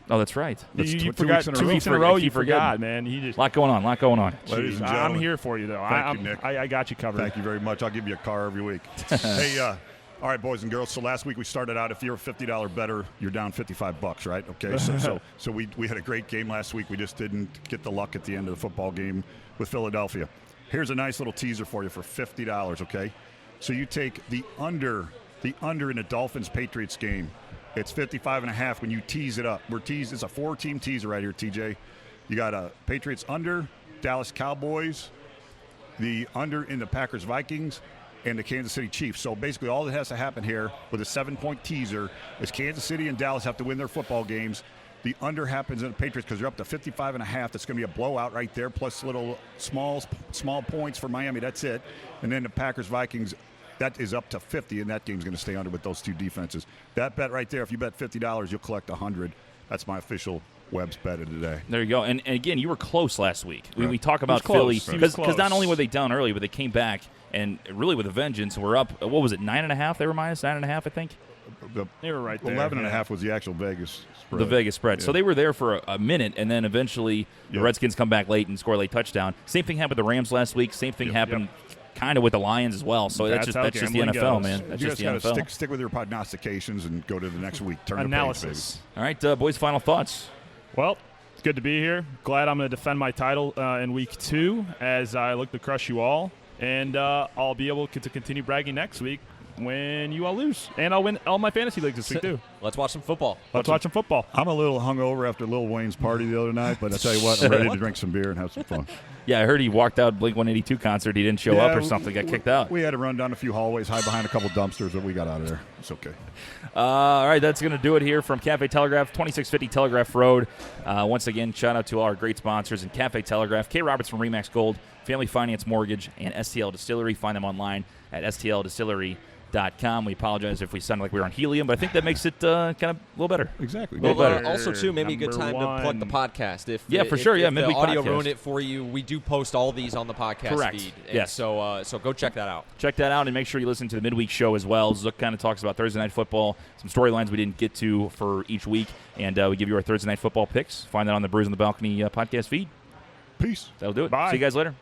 Oh, that's right.
You forgot 2 weeks in a row. You forgot, man.
A lot going on.
Ladies and
I'm
gentlemen.
here for you, though.
Thank you, Nick.
I got you covered.
Thank you very much. I'll give you a car every week. Hey, all right, boys and girls. So last week we started out, if you're a $50 bettor, you're down $55, right? Okay, so we had a great game last week. We just didn't get the luck at the end of the football game with Philadelphia. Here's a nice little teaser for you for $50, okay? So you take the under in the Dolphins-Patriots game. It's 55.5 when you tease it up. It's a 4-team teaser right here, TJ. You got a Patriots under, Dallas Cowboys, the under in the Packers-Vikings, and the Kansas City Chiefs. So basically all that has to happen here with a 7-point teaser is Kansas City and Dallas have to win their football games. The under happens in the Patriots because they're up to 55.5. That's going to be a blowout right there, plus little small points for Miami. That's it. And then the Packers-Vikings, that is up to 50, and that game's going to stay under with those 2 defenses. That bet right there, if you bet $50, you'll collect 100. That's my official Webb's bet of today.
There you go. And again, you were close last week.
Right.
We talk about
close.
Philly because not only were they down early, but they came back and really with a vengeance. We're up. What was it? 9.5. They were minus 9.5, I think.
They were right there.
11.5 was the actual Vegas spread.
The Vegas spread.
Yeah.
So they were there for a minute, and then eventually the Redskins come back late and score a late touchdown. Same thing happened with the Rams last week. Same thing happened kind of with the Lions as well. So that's just the NFL, man. That's
you
just the
guys
NFL.
got to stick with your prognostications and go to the next week. Turn
Analysis.
The
All right, boys, final thoughts.
Well, it's good to be here. Glad I'm going to defend my title in week 2 as I look to crush you all. And I'll be able to continue bragging next week when you all lose. And I'll win all my fantasy leagues this week, too.
Let's watch some football.
Let's watch some football.
I'm a little hungover after Lil Wayne's party the other night, but I tell you what, I'm ready to drink some beer and have some fun.
Yeah, I heard he walked out Blink-182 concert. He didn't show up or something. Got kicked out.
We had to run down a few hallways, hide behind a couple dumpsters, but we got out of there. It's okay.
All right, that's going to do it here from Cafe Telegraph, 2650 Telegraph Road. Once again, shout out to all our great sponsors in Cafe Telegraph, K. Roberts from Remax Gold, Family Finance Mortgage, and STL Distillery. Find them online at stldistillery.com. We apologize if we sounded like we were on helium, but I think that makes it kind of a little better.
Exactly.
A little better.
Also, too, maybe a good time to plug the podcast. If the audio ruined it for you, we do post all these on the podcast feed.
Yes.
So go check that out.
Check that out and make sure you listen to the midweek show as well. Zook kind of talks about Thursday Night Football, some storylines we didn't get to for each week, and we give you our Thursday Night Football picks. Find that on the Brews on the Balcony podcast feed.
Peace.
That'll do it.
Bye.
See you guys later.